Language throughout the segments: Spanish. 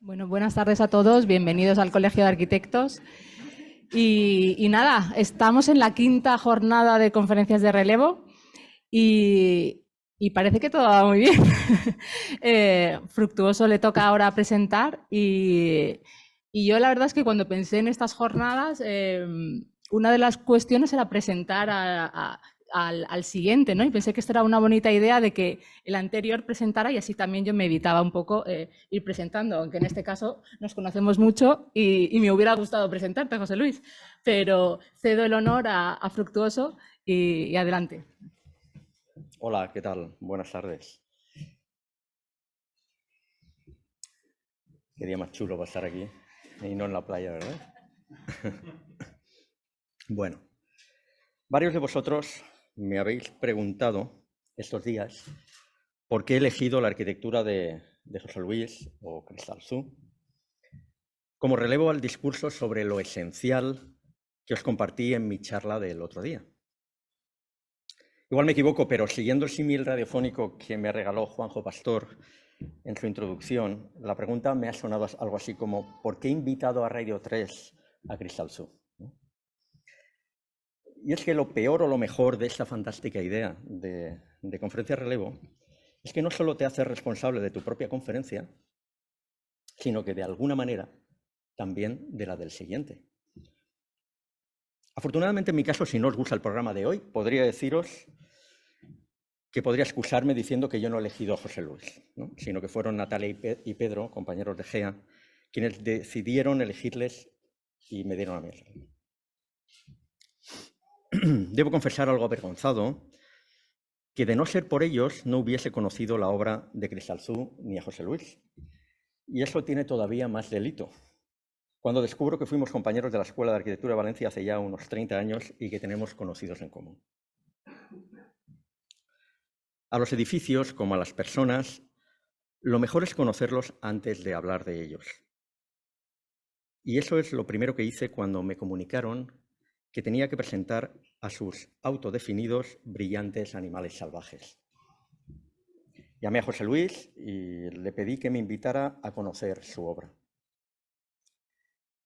Bueno, buenas tardes a todos, bienvenidos al Colegio de Arquitectos. Y nada, estamos en la quinta jornada de conferencias de relevo y parece que todo va muy bien. Fructuoso le toca ahora presentar y yo la verdad es que cuando pensé en estas jornadas, una de las cuestiones era presentar al siguiente, ¿no? Y pensé que esto era una bonita idea de que el anterior presentara y así también yo me evitaba un poco ir presentando, aunque en este caso nos conocemos mucho y me hubiera gustado presentarte, José Luis, pero cedo el honor a Fructuoso y adelante. Hola, ¿qué tal? Buenas tardes. Qué día más chulo para estar aquí y no en la playa, ¿verdad? Bueno, varios de vosotros me habéis preguntado estos días por qué he elegido la arquitectura de José Luis o Cristalzú como relevo al discurso sobre lo esencial que os compartí en mi charla del otro día. Igual me equivoco, pero siguiendo el símil radiofónico que me regaló Juanjo Pastor en su introducción, la pregunta me ha sonado algo así como ¿por qué he invitado a Radio 3 a Cristalzú? Y es que lo peor o lo mejor de esta fantástica idea de conferencia relevo es que no solo te haces responsable de tu propia conferencia, sino que de alguna manera también de la del siguiente. Afortunadamente, en mi caso, si no os gusta el programa de hoy, podría deciros que podría excusarme diciendo que yo no he elegido a José Luis, ¿no? Sino que fueron Natalia y Pedro, compañeros de GEA, quienes decidieron elegirles y me dieron a mí. Debo confesar algo avergonzado, que de no ser por ellos no hubiese conocido la obra de Cristalzú ni a José Luis. Y eso tiene todavía más delito. Cuando descubro que fuimos compañeros de la Escuela de Arquitectura de Valencia hace ya unos 30 años y que tenemos conocidos en común. A los edificios, como a las personas, lo mejor es conocerlos antes de hablar de ellos. Y eso es lo primero que hice cuando me comunicaron que tenía que presentar a sus autodefinidos brillantes animales salvajes. Llamé a José Luis y le pedí que me invitara a conocer su obra.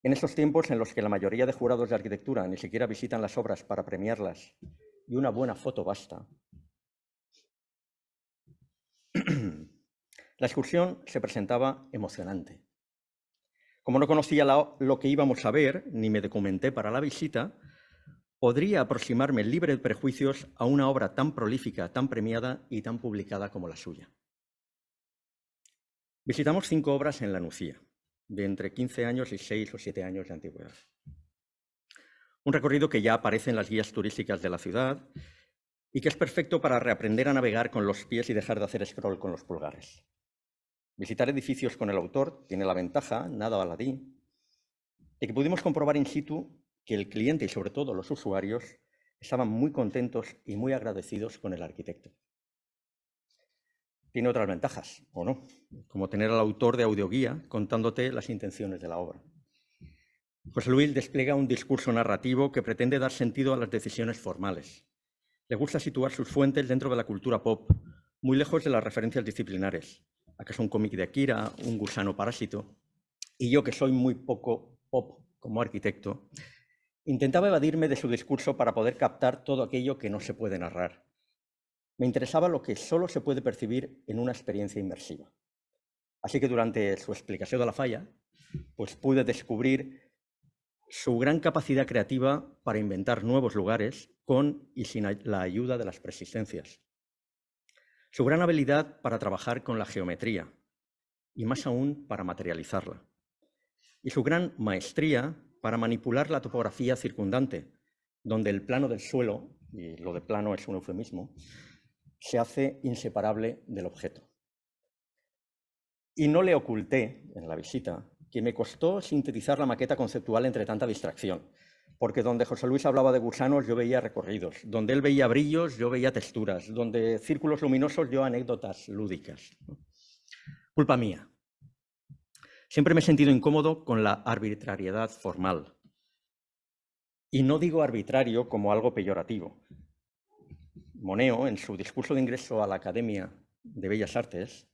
En estos tiempos en los que la mayoría de jurados de arquitectura ni siquiera visitan las obras para premiarlas y una buena foto basta, la excursión se presentaba emocionante. Como no conocía lo que íbamos a ver, ni me documenté para la visita, podría aproximarme libre de prejuicios a una obra tan prolífica, tan premiada y tan publicada como la suya. Visitamos 5 obras en La Nucía, de entre 15 años y 6 o 7 años de antigüedad. Un recorrido que ya aparece en las guías turísticas de la ciudad y que es perfecto para reaprender a navegar con los pies y dejar de hacer scroll con los pulgares. Visitar edificios con el autor tiene la ventaja, nada baladí, de que pudimos comprobar in situ que el cliente y sobre todo los usuarios estaban muy contentos y muy agradecidos con el arquitecto. Tiene otras ventajas, o no, como tener al autor de audioguía contándote las intenciones de la obra. José Luis despliega un discurso narrativo que pretende dar sentido a las decisiones formales. Le gusta situar sus fuentes dentro de la cultura pop, muy lejos de las referencias disciplinares. ¿Acaso un cómic de Akira, un gusano parásito? Y yo, que soy muy poco pop como arquitecto, intentaba evadirme de su discurso para poder captar todo aquello que no se puede narrar. Me interesaba lo que solo se puede percibir en una experiencia inmersiva. Así que durante su explicación de la falla, pues pude descubrir su gran capacidad creativa para inventar nuevos lugares con y sin la ayuda de las preexistencias. Su gran habilidad para trabajar con la geometría y más aún para materializarla. Y su gran maestría para manipular la topografía circundante, donde el plano del suelo, y lo de plano es un eufemismo, se hace inseparable del objeto. Y no le oculté en la visita que me costó sintetizar la maqueta conceptual entre tanta distracción, porque donde José Luis hablaba de gusanos yo veía recorridos, donde él veía brillos yo veía texturas, donde círculos luminosos yo anécdotas lúdicas. Culpa mía. Siempre me he sentido incómodo con la arbitrariedad formal. Y no digo arbitrario como algo peyorativo. Moneo, en su discurso de ingreso a la Academia de Bellas Artes,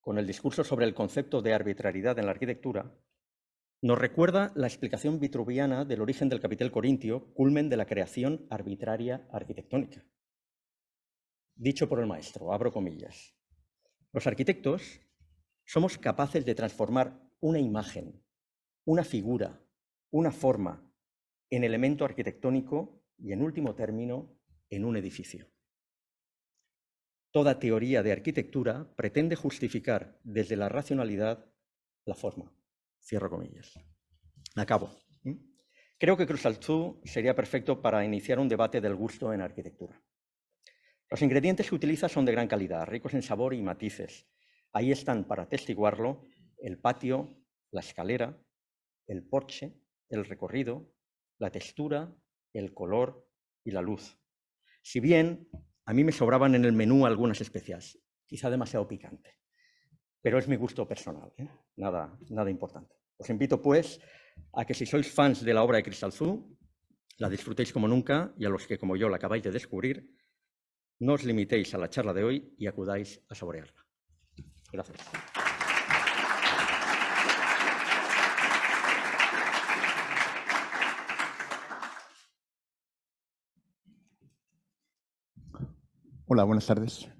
con el discurso sobre el concepto de arbitrariedad en la arquitectura, nos recuerda la explicación vitruviana del origen del capitel corintio, culmen de la creación arbitraria arquitectónica. Dicho por el maestro, abro comillas, los arquitectos somos capaces de transformar una imagen, una figura, una forma en elemento arquitectónico y, en último término, en un edificio. Toda teoría de arquitectura pretende justificar desde la racionalidad la forma. Cierro comillas. Acabo. Creo que Cruz Azul sería perfecto para iniciar un debate del gusto en arquitectura. Los ingredientes que utiliza son de gran calidad, ricos en sabor y matices. Ahí están, para atestiguarlo, el patio, la escalera, el porche, el recorrido, la textura, el color y la luz. Si bien a mí me sobraban en el menú algunas especias, quizá demasiado picante, pero es mi gusto personal, nada importante. Os invito, pues, a que si sois fans de la obra de Cruz Azul, la disfrutéis como nunca, y a los que, como yo, la acabáis de descubrir, no os limitéis a la charla de hoy y acudáis a saborearla. Gracias. Hola, buenas tardes.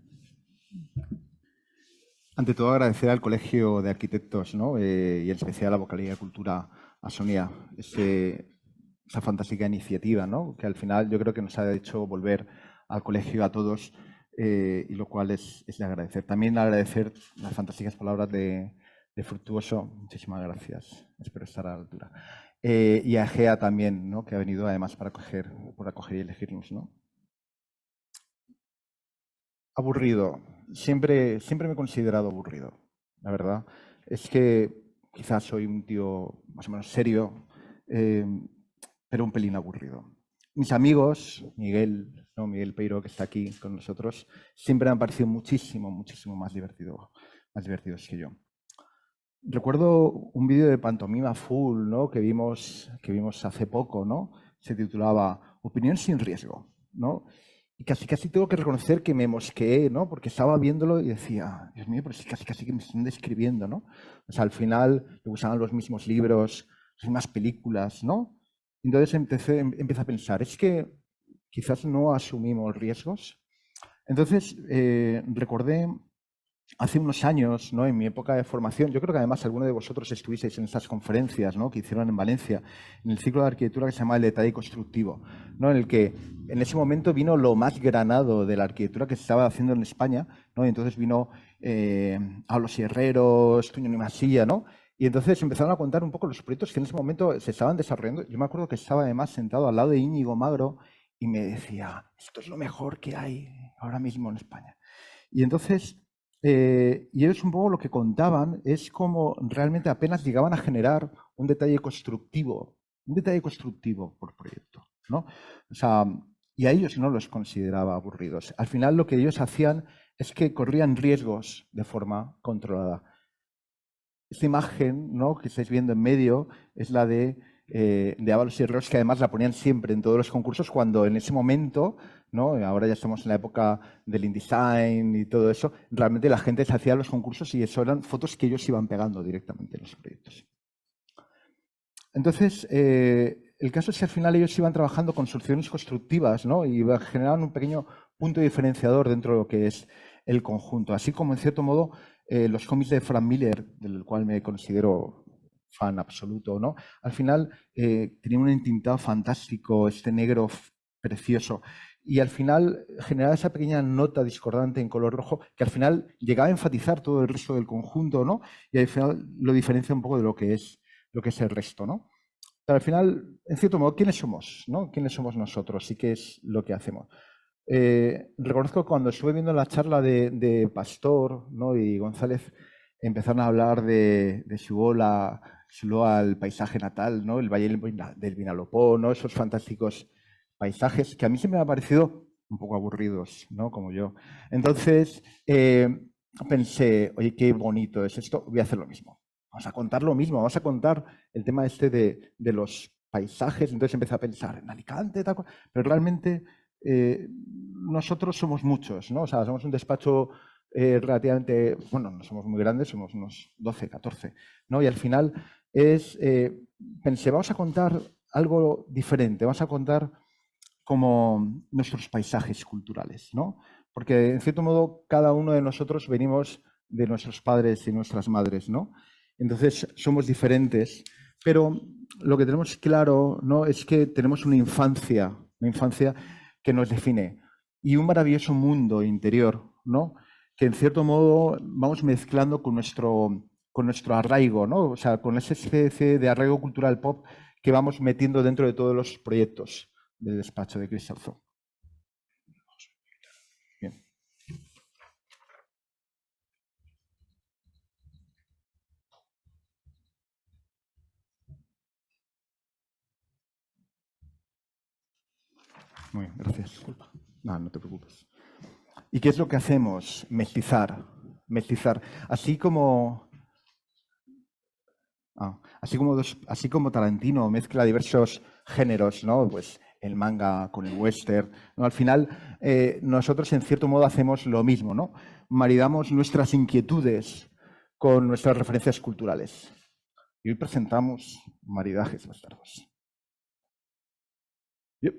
Ante todo, agradecer al Colegio de Arquitectos, ¿no? Y en especial a la Vocalía de Cultura, a Sonia, esa fantástica iniciativa, ¿no? Que al final yo creo que nos ha hecho volver al colegio a todos, y lo cual es de agradecer. También agradecer las fantásticas palabras de Fructuoso. Muchísimas gracias. Espero estar a la altura. Y a Gea también, ¿no? Que ha venido además por acoger y elegirnos, ¿no? Aburrido. Siempre me he considerado aburrido, la verdad. Es que quizás soy un tío más o menos serio, pero un pelín aburrido. Mis amigos, Miguel Peiro, que está aquí con nosotros, siempre me han parecido muchísimo más divertidos que yo. Recuerdo un vídeo de Pantomima Full, ¿no? que vimos hace poco, ¿no? Se titulaba Opinión sin riesgo, ¿no? Y casi tengo que reconocer que me mosqueé, ¿no? Porque estaba viéndolo y decía, Dios mío, pero sí, casi que me están describiendo, ¿no? O sea, al final le usaban los mismos libros, las mismas películas, ¿no? Entonces empecé a pensar, es que quizás no asumimos riesgos. Entonces recordé hace unos años, ¿no? En mi época de formación, yo creo que además alguno de vosotros estuvisteis en estas conferencias, ¿no? Que hicieron en Valencia, en el ciclo de arquitectura que se llama El detalle constructivo, ¿no? En el que en ese momento vino lo más granado de la arquitectura que se estaba haciendo en España, ¿no? Y entonces vino a los Herreros, Tuñón y Masilla, ¿no? Y entonces empezaron a contar un poco los proyectos que en ese momento se estaban desarrollando. Yo me acuerdo que estaba además sentado al lado de Íñigo Magro y me decía, esto es lo mejor que hay ahora mismo en España. Y entonces, y ellos un poco lo que contaban es cómo realmente apenas llegaban a generar un detalle constructivo por proyecto, ¿no? O sea, y a ellos no los consideraba aburridos. Al final lo que ellos hacían es que corrían riesgos de forma controlada. Esta imagen, ¿no? Que estáis viendo en medio es la de Ábalos y Herreros, que además la ponían siempre en todos los concursos cuando en ese momento, ¿no? Ahora ya estamos en la época del InDesign y todo eso, realmente la gente se hacía los concursos y eso eran fotos que ellos iban pegando directamente en los proyectos. Entonces, el caso es que al final ellos iban trabajando con soluciones constructivas, ¿no? Y generaban un pequeño punto diferenciador dentro de lo que es el conjunto. Así como, en cierto modo, los cómics de Frank Miller, del cual me considero fan absoluto, ¿no? Al final tenía un entintado fantástico, este negro precioso. Y al final generaba esa pequeña nota discordante en color rojo que al final llegaba a enfatizar todo el resto del conjunto, ¿no? Y al final lo diferencia un poco de lo que es el resto, ¿no? Pero al final, en cierto modo, ¿quiénes somos? ¿No? ¿Quiénes somos nosotros y qué es lo que hacemos? Reconozco que cuando estuve viendo la charla de Pastor, ¿no? Y González, empezaron a hablar de su ola al paisaje natal, ¿no? El Valle del Vinalopó, ¿no? Esos fantásticos paisajes que a mí siempre me han parecido un poco aburridos, ¿no? Como yo. Entonces, pensé, oye, qué bonito es esto, voy a hacer lo mismo. Vamos a contar lo mismo, vamos a contar el tema de los paisajes. Entonces empecé a pensar en Alicante, tal cual, pero realmente nosotros somos muchos, ¿no? O sea, somos un despacho relativamente, bueno, no somos muy grandes, somos unos 12, 14, ¿no? Y al final es, pensé, vamos a contar algo diferente, vamos a contar como nuestros paisajes culturales, ¿no? Porque, en cierto modo, cada uno de nosotros venimos de nuestros padres y nuestras madres, ¿no? Entonces, somos diferentes, pero lo que tenemos claro, ¿no?, es que tenemos una infancia que nos define y un maravilloso mundo interior, ¿no?, que, en cierto modo, vamos mezclando con nuestro arraigo, ¿no? O sea, con esa especie de arraigo cultural pop que vamos metiendo dentro de todos los proyectos del despacho de Crystal Zoo. Bien. Muy bien, gracias. Disculpa. No te preocupes. ¿Y qué es lo que hacemos? Mestizar. Así como Tarantino mezcla diversos géneros, ¿no? Pues el manga con el western, ¿no? Al final, nosotros, en cierto modo, hacemos lo mismo, ¿no? Maridamos nuestras inquietudes con nuestras referencias culturales. Y hoy presentamos Maridajes Bastardos. Yep.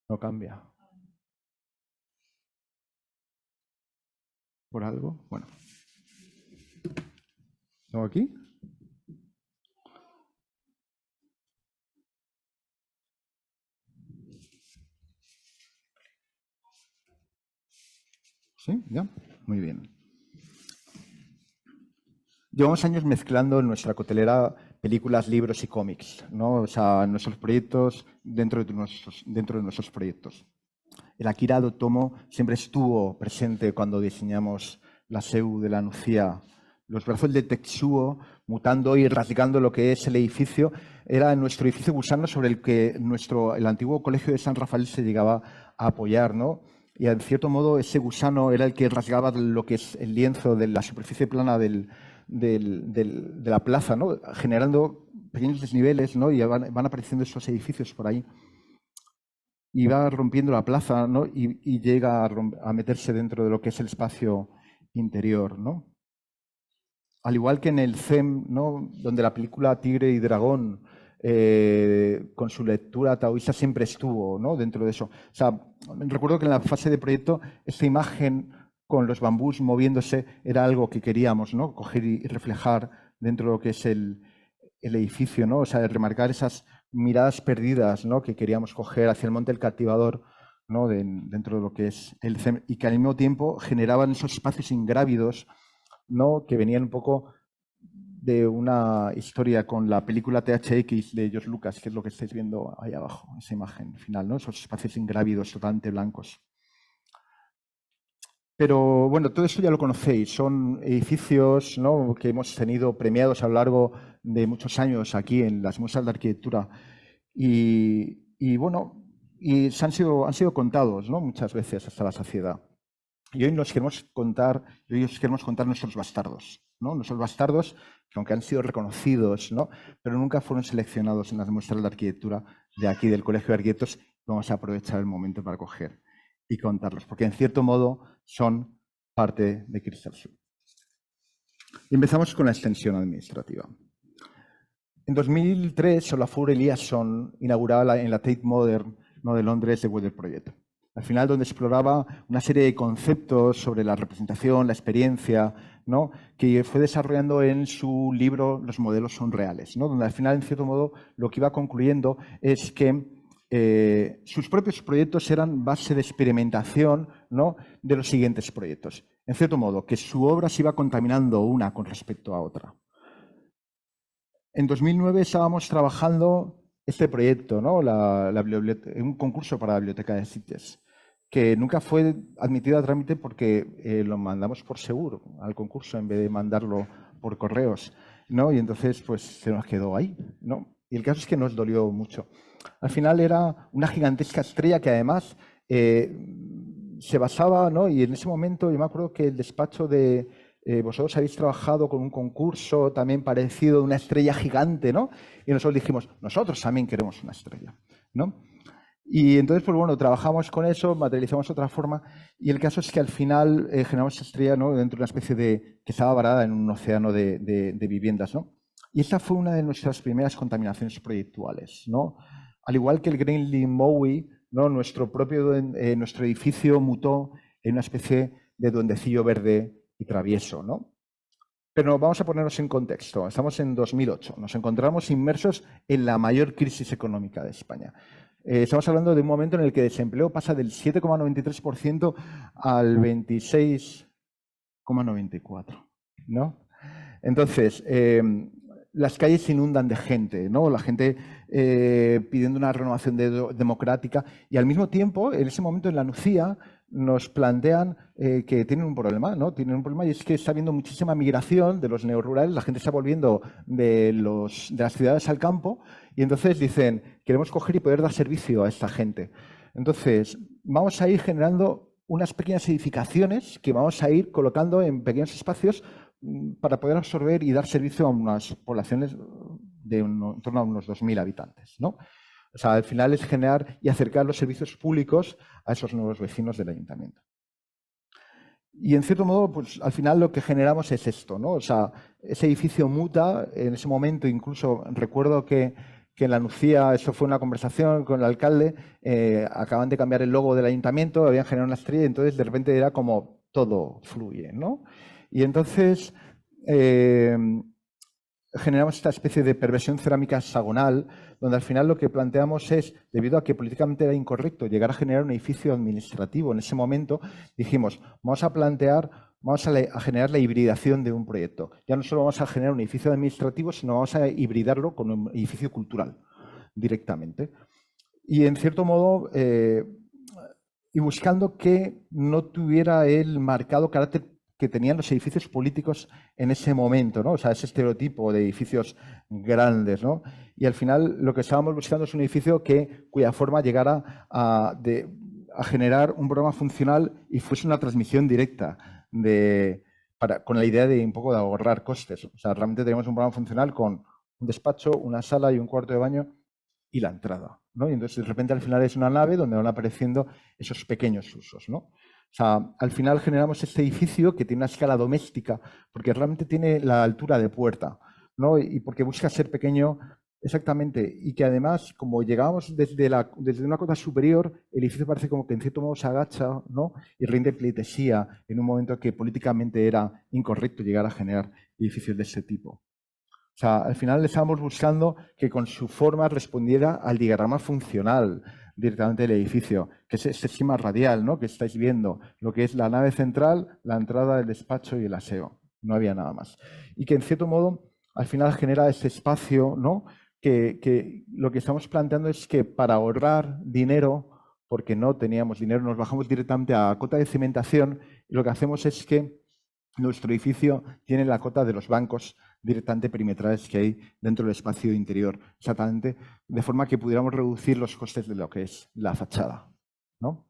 No cambia. ¿Por algo? Bueno. ¿Tengo aquí? ¿Sí? ¿Ya? Muy bien. Llevamos años mezclando en nuestra cotelera películas, libros y cómics, ¿no? O sea, nuestros proyectos dentro de nuestros proyectos. El Akira de Otomo siempre estuvo presente cuando diseñamos la Seu de la Nucía. Los brazos de Tetsuo mutando y rasgando lo que es el edificio. Era nuestro edificio gusano sobre el que el antiguo colegio de San Rafael se llegaba a apoyar, ¿no? Y, en cierto modo, ese gusano era el que rasgaba lo que es el lienzo de la superficie plana de la plaza, ¿no?, generando pequeños desniveles, ¿no?, y van apareciendo esos edificios por ahí. Y va rompiendo la plaza, ¿no?, y llega a meterse dentro de lo que es el espacio interior, ¿no? Al igual que en el Zen, ¿no?, donde la película Tigre y Dragón, con su lectura taoísta, siempre estuvo, ¿no?, dentro de eso. O sea, recuerdo que en la fase de proyecto esta imagen con los bambús moviéndose era algo que queríamos, ¿no?, coger y reflejar dentro de lo que es el edificio, ¿no? O sea, remarcar esas miradas perdidas, ¿no?, que queríamos coger hacia el monte del Captivador, ¿no?, dentro de lo que es el Zen, y que al mismo tiempo generaban esos espacios ingrávidos, ¿no?, que venían un poco de una historia con la película THX de George Lucas, que es lo que estáis viendo ahí abajo, esa imagen final, ¿no?, esos espacios ingrávidos totalmente blancos. Pero, bueno, todo esto ya lo conocéis. Son edificios, ¿no?, que hemos tenido premiados a lo largo de muchos años aquí en las muestras de arquitectura. Y bueno, han sido contados, ¿no?, muchas veces hasta la saciedad. Y hoy os queremos contar nuestros bastardos, ¿no? Nuestros bastardos, que aunque han sido reconocidos, ¿no?, pero nunca fueron seleccionados en las muestras de arquitectura de aquí, del Colegio de Arquitectos. Vamos a aprovechar el momento para coger y contarlos, porque, en cierto modo, son parte de Crystal Zoo. Empezamos con la extensión administrativa. En 2003, Olafur Eliasson inauguraba en la Tate Modern, ¿no?, de Londres, The Weather Project. Al final, donde exploraba una serie de conceptos sobre la representación, la experiencia, ¿no?, que fue desarrollando en su libro Los modelos son reales, ¿no?, donde al final, en cierto modo, lo que iba concluyendo es que sus propios proyectos eran base de experimentación, ¿no?, de los siguientes proyectos. En cierto modo, que su obra se iba contaminando una con respecto a otra. En 2009 estábamos trabajando este proyecto, ¿no?, un concurso para la Biblioteca de Sitges, que nunca fue admitido a trámite porque lo mandamos por seguro al concurso en vez de mandarlo por correos, ¿no? Y entonces, pues, se nos quedó ahí, ¿no? Y el caso es que nos dolió mucho. Al final era una gigantesca estrella que, además, se basaba, ¿no? Y en ese momento yo me acuerdo que el despacho de vosotros habéis trabajado con un concurso también parecido de una estrella gigante, ¿no? Y nosotros dijimos, nosotros también queremos una estrella, ¿no? Y entonces, pues bueno, trabajamos con eso, materializamos otra forma, y el caso es que al final generamos esa estrella, ¿no?, dentro de una especie de que estaba varada en un océano de viviendas, ¿no? Y esa fue una de nuestras primeras contaminaciones proyectuales, ¿no? Al igual que el Greenly Mowi, ¿no?, nuestro edificio mutó en una especie de duendecillo verde y travieso, ¿no? Pero vamos a ponernos en contexto. Estamos en 2008. Nos encontramos inmersos en la mayor crisis económica de España. Estamos hablando de un momento en el que el desempleo pasa del 7,93% al 26,94%, ¿no? Entonces, las calles se inundan de gente, ¿no? La gente pidiendo una renovación democrática, y al mismo tiempo, en ese momento en la Nucía, nos plantean que tienen un problema, ¿no? Tienen un problema, y es que está habiendo muchísima migración de los neorurales, la gente está volviendo de las ciudades al campo, y entonces dicen, queremos coger y poder dar servicio a esta gente. Entonces, vamos a ir generando unas pequeñas edificaciones que vamos a ir colocando en pequeños espacios para poder absorber y dar servicio a unas poblaciones de en torno a unos 2.000 habitantes, ¿no? O sea, al final es generar y acercar los servicios públicos a esos nuevos vecinos del ayuntamiento. Y en cierto modo, pues al final lo que generamos es esto, ¿no? O sea, ese edificio muta, en ese momento incluso recuerdo que en la Nucía, eso fue una conversación con el alcalde, acaban de cambiar el logo del ayuntamiento, habían generado una estrella, y entonces de repente era como todo fluye, ¿no? Y entonces generamos esta especie de perversión cerámica hexagonal, donde al final lo que planteamos es, debido a que políticamente era incorrecto llegar a generar un edificio administrativo en ese momento, dijimos, vamos a generar la hibridación de un proyecto. Ya no solo vamos a generar un edificio administrativo, sino vamos a hibridarlo con un edificio cultural directamente. Y en cierto modo, y buscando que no tuviera el marcado carácter que tenían los edificios políticos en ese momento, ¿no? O sea, ese estereotipo de edificios grandes, ¿no? Y al final lo que estábamos buscando es un edificio cuya forma llegara a generar un programa funcional y fuese una transmisión directa con la idea de un poco de ahorrar costes. O sea, realmente tenemos un programa funcional con un despacho, una sala y un cuarto de baño y la entrada, ¿no? Y entonces de repente al final es una nave donde van apareciendo esos pequeños usos, ¿no? O sea, al final generamos este edificio que tiene una escala doméstica porque realmente tiene la altura de puerta, ¿no? Y porque busca ser pequeño exactamente, y que además, como llegábamos desde una cota superior, el edificio parece como que en cierto modo se agacha, ¿no? Y rinde pleitesía en un momento que políticamente era incorrecto llegar a generar edificios de ese tipo. O sea, al final estábamos buscando que con su forma respondiera al diagrama funcional directamente del edificio, que es este esquema radial, ¿no?, que estáis viendo, lo que es la nave central, la entrada, el despacho y el aseo. No había nada más. Y que en cierto modo al final genera ese espacio, ¿no?, que lo que estamos planteando es que para ahorrar dinero, porque no teníamos dinero, nos bajamos directamente a cota de cimentación, y lo que hacemos es que nuestro edificio tiene la cota de los bancos directamente perimetrales que hay dentro del espacio interior, exactamente, de forma que pudiéramos reducir los costes de lo que es la fachada, ¿no? O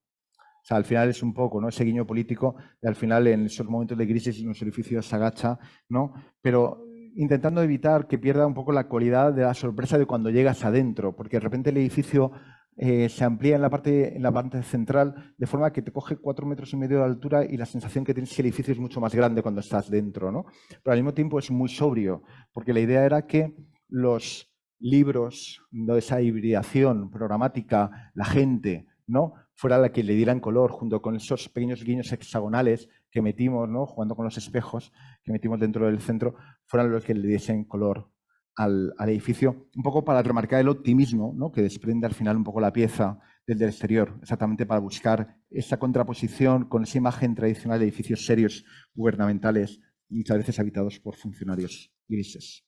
sea, al final es un poco, ¿no?, ese guiño político, y al final en esos momentos de crisis nuestro edificio se agacha, ¿no?, pero intentando evitar que pierda un poco la cualidad de la sorpresa de cuando llegas adentro, porque de repente el edificio se amplía en la parte central, de forma que te coge 4,5 metros de altura, y la sensación que tienes es que el edificio es mucho más grande cuando estás dentro, ¿no? Pero al mismo tiempo es muy sobrio, porque la idea era que los libros de esa hibridación programática, la gente, ¿no?, fuera la que le dieran color, junto con esos pequeños guiños hexagonales que metimos, ¿no?, jugando con los espejos que metimos dentro del centro, fueran los que le diesen color al edificio, un poco para remarcar el optimismo, ¿no?, que desprende al final un poco la pieza del exterior, exactamente para buscar esa contraposición con esa imagen tradicional de edificios serios gubernamentales, muchas veces habitados por funcionarios grises.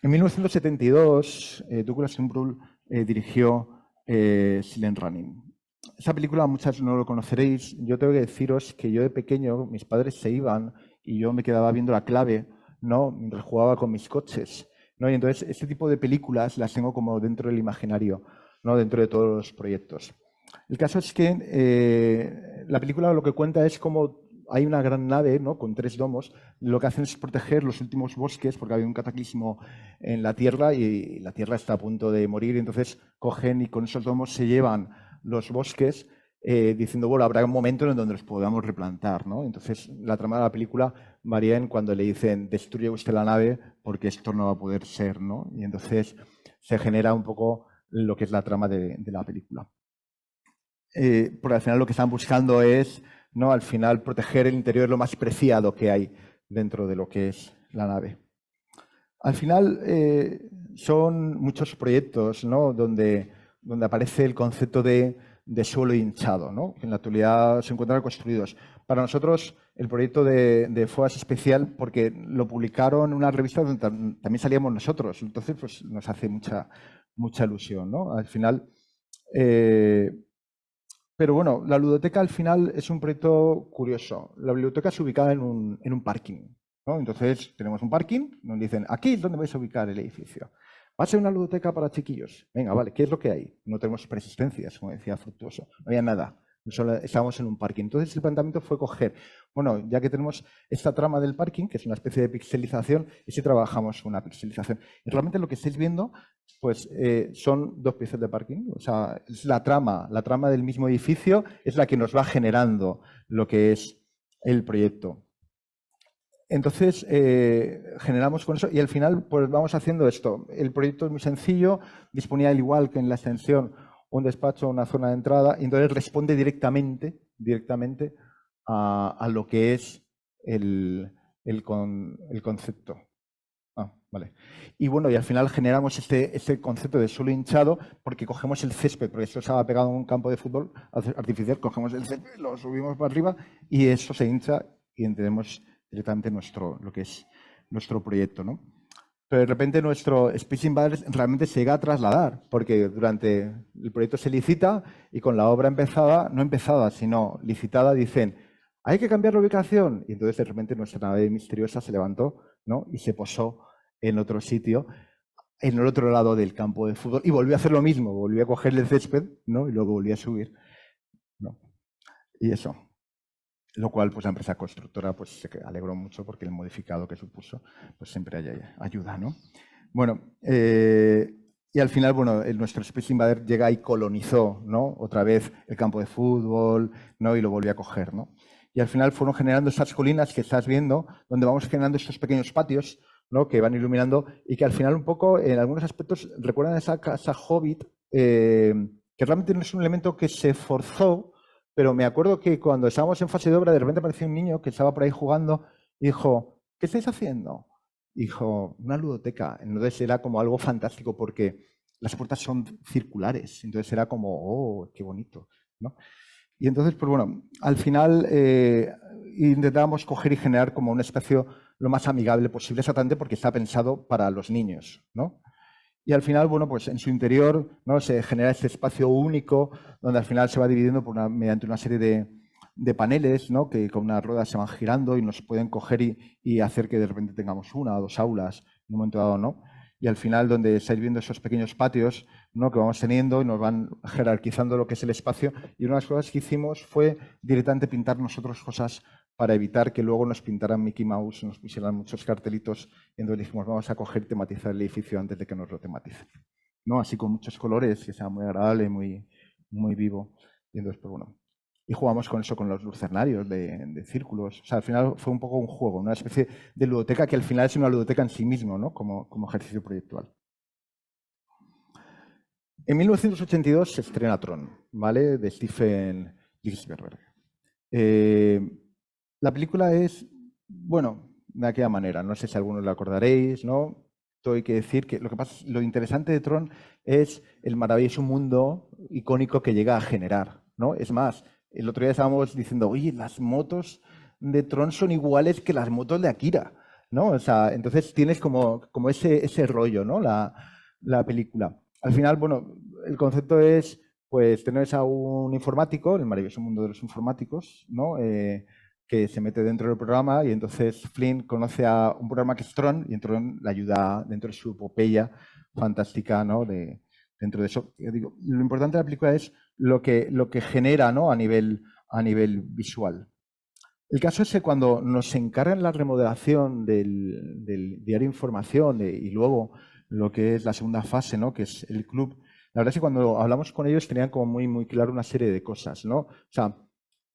En 1972, Douglas Trumbull dirigió Silent Running. Esa película muchas no lo conoceréis. Yo tengo que deciros que yo de pequeño, mis padres se iban y yo me quedaba viendo La Clave, ¿no?, mientras jugaba con mis coches, ¿no? Y entonces este tipo de películas las tengo como dentro del imaginario, ¿no?, dentro de todos los proyectos. El caso es que la película lo que cuenta es cómo hay una gran nave, ¿no?, con 3 domos. Lo que hacen es proteger los últimos bosques porque había un cataclismo en la Tierra y la Tierra está a punto de morir. Y entonces cogen y con esos domos se llevan los bosques diciendo, bueno, habrá un momento en donde los podamos replantar, ¿no? Entonces la trama de la película varía en cuando le dicen destruye usted la nave porque esto no va a poder ser, ¿no? Y entonces se genera un poco lo que es la trama de la película. Porque al final lo que están buscando es, ¿no?, al final proteger el interior, lo más preciado que hay dentro de lo que es la nave. Al final son muchos proyectos, ¿no?, donde aparece el concepto de suelo hinchado, ¿no?, que en la actualidad se encuentran construidos. Para nosotros el proyecto de FOA es especial porque lo publicaron en una revista donde también salíamos nosotros. Entonces pues nos hace mucha ilusión, ¿no? Al final... pero bueno, la ludoteca al final es un proyecto curioso. La biblioteca es ubicada en un parking, ¿no? Entonces tenemos un parking, nos dicen, aquí es donde vais a ubicar el edificio. ¿Va a ser una ludoteca para chiquillos? Venga, vale, ¿qué es lo que hay? No tenemos persistencias, como decía Fructuoso, no había nada. Solo estábamos en un parking. Entonces el planteamiento fue coger, bueno, ya que tenemos esta trama del parking, que es una especie de pixelización, y si trabajamos una pixelización. Y realmente lo que estáis viendo pues son 2 piezas de parking. O sea, es la trama del mismo edificio es la que nos va generando lo que es el proyecto. Entonces, generamos con eso y al final pues vamos haciendo esto. El proyecto es muy sencillo, disponía al igual que en la extensión un despacho, una zona de entrada, y entonces responde directamente a lo que es el concepto. Vale. Y bueno, y al final generamos este concepto de suelo hinchado porque cogemos el césped, porque esto estaba pegado en un campo de fútbol artificial, cogemos el césped, lo subimos para arriba y eso se hincha y entendemos directamente lo que es nuestro proyecto, ¿no? Pero de repente nuestro Space Invaders realmente se llega a trasladar, porque durante el proyecto se licita y con la obra no empezada, sino licitada, dicen, hay que cambiar la ubicación. Y entonces de repente nuestra nave misteriosa se levantó, ¿no?, y se posó en otro sitio, en el otro lado del campo de fútbol, y volvió a hacer lo mismo, volvió a coger el césped, ¿no?, y luego volvió a subir, ¿no? Y eso. Lo cual, pues la empresa constructora pues, se alegró mucho porque el modificado que supuso pues siempre ayuda, ¿no? Bueno, y al final, bueno, nuestro Space Invader llega y colonizó, ¿no?, otra vez el campo de fútbol, ¿no?, y lo volvió a coger, ¿no? Y al final fueron generando estas colinas que estás viendo, donde vamos generando estos pequeños patios, ¿no?, que van iluminando y que al final un poco, en algunos aspectos, recuerdan a esa casa Hobbit, que realmente no es un elemento que se forzó, pero me acuerdo que cuando estábamos en fase de obra, de repente apareció un niño que estaba por ahí jugando y dijo, ¿qué estáis haciendo? Dijo, una ludoteca. Entonces era como algo fantástico porque las puertas son circulares. Entonces era como, oh, qué bonito, ¿no? Y entonces, pues bueno, al final intentábamos coger y generar como un espacio lo más amigable posible, exactamente porque está pensado para los niños, ¿no? Y al final, bueno, pues en su interior, ¿no?, se genera este espacio único donde al final se va dividiendo mediante una serie de paneles, ¿no?, que con unas ruedas se van girando y nos pueden coger y hacer que de repente tengamos 1 o 2 aulas en un momento dado, ¿no? Y al final, donde estáis viendo esos pequeños patios, ¿no?, que vamos teniendo y nos van jerarquizando lo que es el espacio. Y una de las cosas que hicimos fue directamente pintar nosotros cosas para evitar que luego nos pintaran Mickey Mouse, nos pusieran muchos cartelitos. Y entonces dijimos, vamos a coger y tematizar el edificio antes de que nos lo tematicen, ¿no? Así con muchos colores, que sea muy agradable, muy vivo. Y entonces, pues bueno. Y jugamos con eso, con los lucernarios de círculos. O sea, al final fue un poco un juego, una especie de ludoteca que al final es una ludoteca en sí mismo, ¿no?, como ejercicio proyectual. En 1982 se estrena Tron, ¿vale?, de Steven Spielberg. La película es, bueno, de aquella manera, no sé si algunos la acordaréis, ¿no? Todo hay que decir que lo interesante de Tron es el maravilloso mundo icónico que llega a generar, ¿no? Es más, el otro día estábamos diciendo, oye, las motos de Tron son iguales que las motos de Akira, ¿no? O sea, entonces tienes como ese rollo, ¿no?, la película. Al final, bueno, el concepto es, pues, tener a un informático, el maravilloso mundo de los informáticos, ¿no?, que se mete dentro del programa y entonces Flynn conoce a un programa que es Tron y Tron le ayuda dentro de su epopeya fantástica, ¿no?, dentro de eso. Yo digo, lo importante de la película es lo que genera, ¿no?, a nivel visual. El caso es que cuando nos encargan la remodelación del diario Información y luego lo que es la segunda fase, ¿no? Que es el club, la verdad es que cuando hablamos con ellos tenían como muy, muy claro una serie de cosas, ¿no? O sea,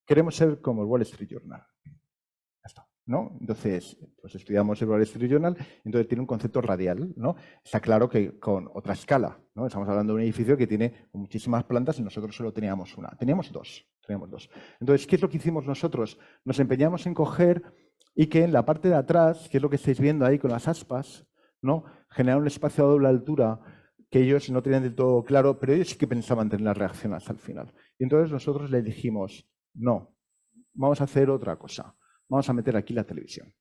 queremos ser como el Wall Street Journal. Ya está, ¿no? Entonces, pues estudiamos el Wall Street Journal, entonces tiene un concepto radial, ¿no? Está claro que con otra escala, ¿no? Estamos hablando de un edificio que tiene muchísimas plantas y nosotros solo teníamos una. Teníamos dos. Entonces, ¿qué es lo que hicimos nosotros? Nos empeñamos en coger y que en la parte de atrás, que es lo que estáis viendo ahí con las aspas, ¿no? Generar un espacio a doble altura que ellos no tenían del todo claro, pero ellos sí que pensaban tener la reacción hasta el final. Y entonces nosotros les dijimos, no, vamos a hacer otra cosa. Vamos a meter aquí la televisión.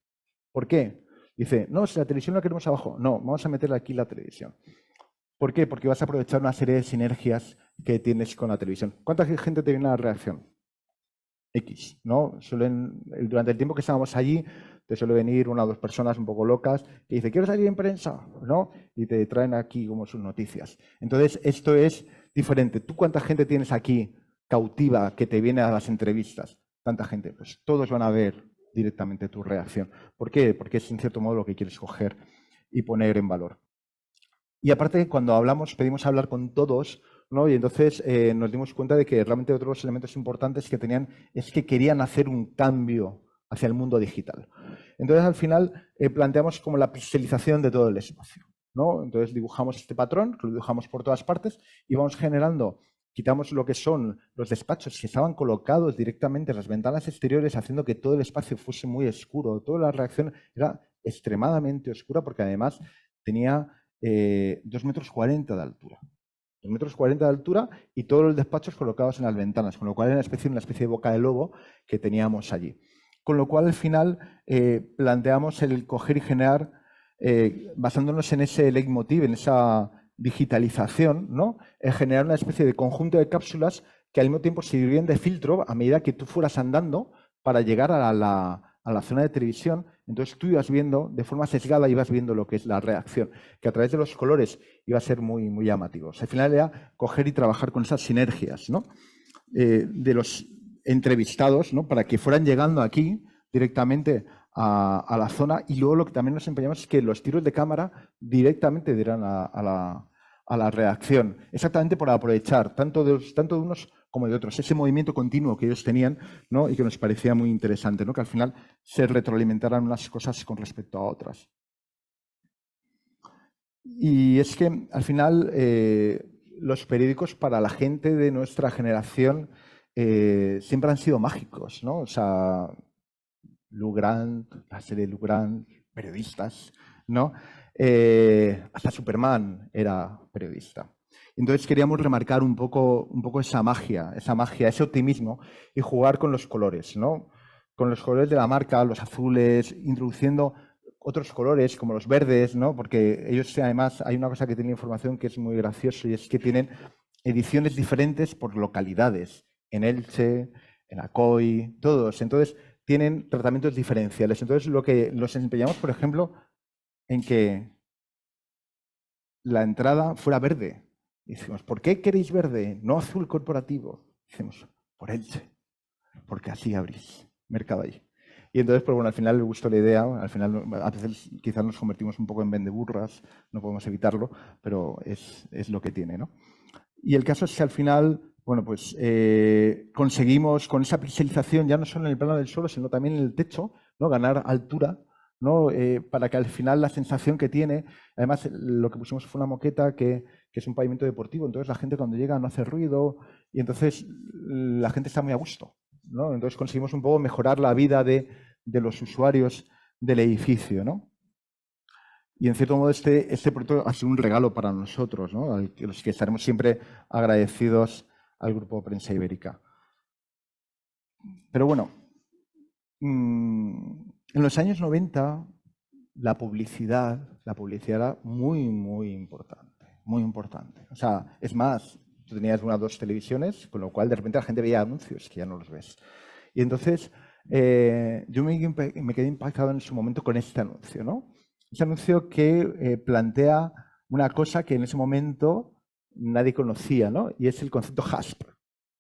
¿Por qué? Dice, no, si la televisión la queremos abajo. No, vamos a meter aquí la televisión. ¿Por qué? Porque vas a aprovechar una serie de sinergias que tienes con la televisión. ¿Cuánta gente te viene a la reacción? X, ¿no? Durante el tiempo que estábamos allí, te suele venir una o dos personas un poco locas que dicen, ¿quieres salir en prensa? ¿No? Y te traen aquí como sus noticias. Entonces, esto es diferente. ¿Tú cuánta gente tienes aquí cautiva que te viene a las entrevistas? Tanta gente. Pues todos van a ver directamente tu reacción. ¿Por qué? Porque es en cierto modo lo que quieres coger y poner en valor. Y aparte, cuando hablamos, pedimos hablar con todos, ¿no? Y entonces nos dimos cuenta de que realmente otro de los elementos importantes que tenían es que querían hacer un cambio hacia el mundo digital. Entonces, al final, planteamos como la pixelización de todo el espacio, ¿no? Entonces, dibujamos este patrón, lo dibujamos por todas partes y vamos generando, quitamos lo que son los despachos que estaban colocados directamente en las ventanas exteriores, haciendo que todo el espacio fuese muy oscuro. Toda la reacción era extremadamente oscura porque además tenía 2,40 metros de altura. 2,40 metros de altura y todos los despachos colocados en las ventanas, con lo cual era una especie de boca de lobo que teníamos allí. Con lo cual, al final, planteamos el coger y generar, basándonos en ese leitmotiv, en esa digitalización, ¿no? Generar una especie de conjunto de cápsulas que al mismo tiempo sirvieran de filtro a medida que tú fueras andando para llegar a la zona de televisión. Entonces tú ibas viendo, de forma sesgada, ibas viendo lo que es la reacción, que a través de los colores iba a ser muy, muy llamativo. Al final era coger y trabajar con esas sinergias, ¿no? De los entrevistados, ¿no? Para que fueran llegando aquí directamente a la zona, y luego lo que también nos empeñamos es que los tiros de cámara directamente dieran a la reacción, exactamente por aprovechar tanto de unos como de otros, ese movimiento continuo que ellos tenían, ¿no? Y que nos parecía muy interesante, ¿no? Que al final se retroalimentaran unas cosas con respecto a otras. Y es que al final los periódicos para la gente de nuestra generación siempre han sido mágicos, ¿no? O sea, Lou Grant, la serie Lou Grant, periodistas, ¿no? Hasta Superman era periodista. Entonces queríamos remarcar un poco esa magia, ese optimismo y jugar con los colores, ¿no? Con los colores de la marca, los azules, introduciendo otros colores como los verdes, ¿no? Porque ellos además, hay una cosa que tiene información que es muy gracioso y es que tienen ediciones diferentes por localidades, en Elche, en Acoy, todos. Entonces tienen tratamientos diferenciales. Entonces lo que nos empeñamos, por ejemplo, en que la entrada fuera verde. Y decimos, ¿por qué queréis verde? No azul corporativo. Decimos, por Elche, porque así abrís mercado allí. Y entonces, pues bueno, al final le gustó la idea, al final a veces quizás nos convertimos un poco en vendeburras, no podemos evitarlo, pero es lo que tiene, ¿no? Y el caso es que al final, bueno, pues conseguimos con esa pixelización, ya no solo en el plano del suelo, sino también en el techo, ¿no? Ganar altura, ¿no? Para que al final la sensación que tiene, además lo que pusimos fue una moqueta que es un pavimento deportivo, entonces la gente cuando llega no hace ruido y entonces la gente está muy a gusto, ¿no? Entonces conseguimos un poco mejorar la vida de los usuarios del edificio, ¿no? Y en cierto modo este proyecto ha sido un regalo para nosotros, ¿no? A los que estaremos siempre agradecidos al Grupo Prensa Ibérica. Pero bueno, en los años 90 la publicidad era muy, muy importante, muy importante. O sea, es más, tú tenías una o dos televisiones, con lo cual de repente la gente veía anuncios que ya no los ves. Y entonces yo me quedé impactado en su momento con este anuncio, ¿no? Ese anuncio que plantea una cosa que en ese momento nadie conocía, ¿no? Y es el concepto HASP,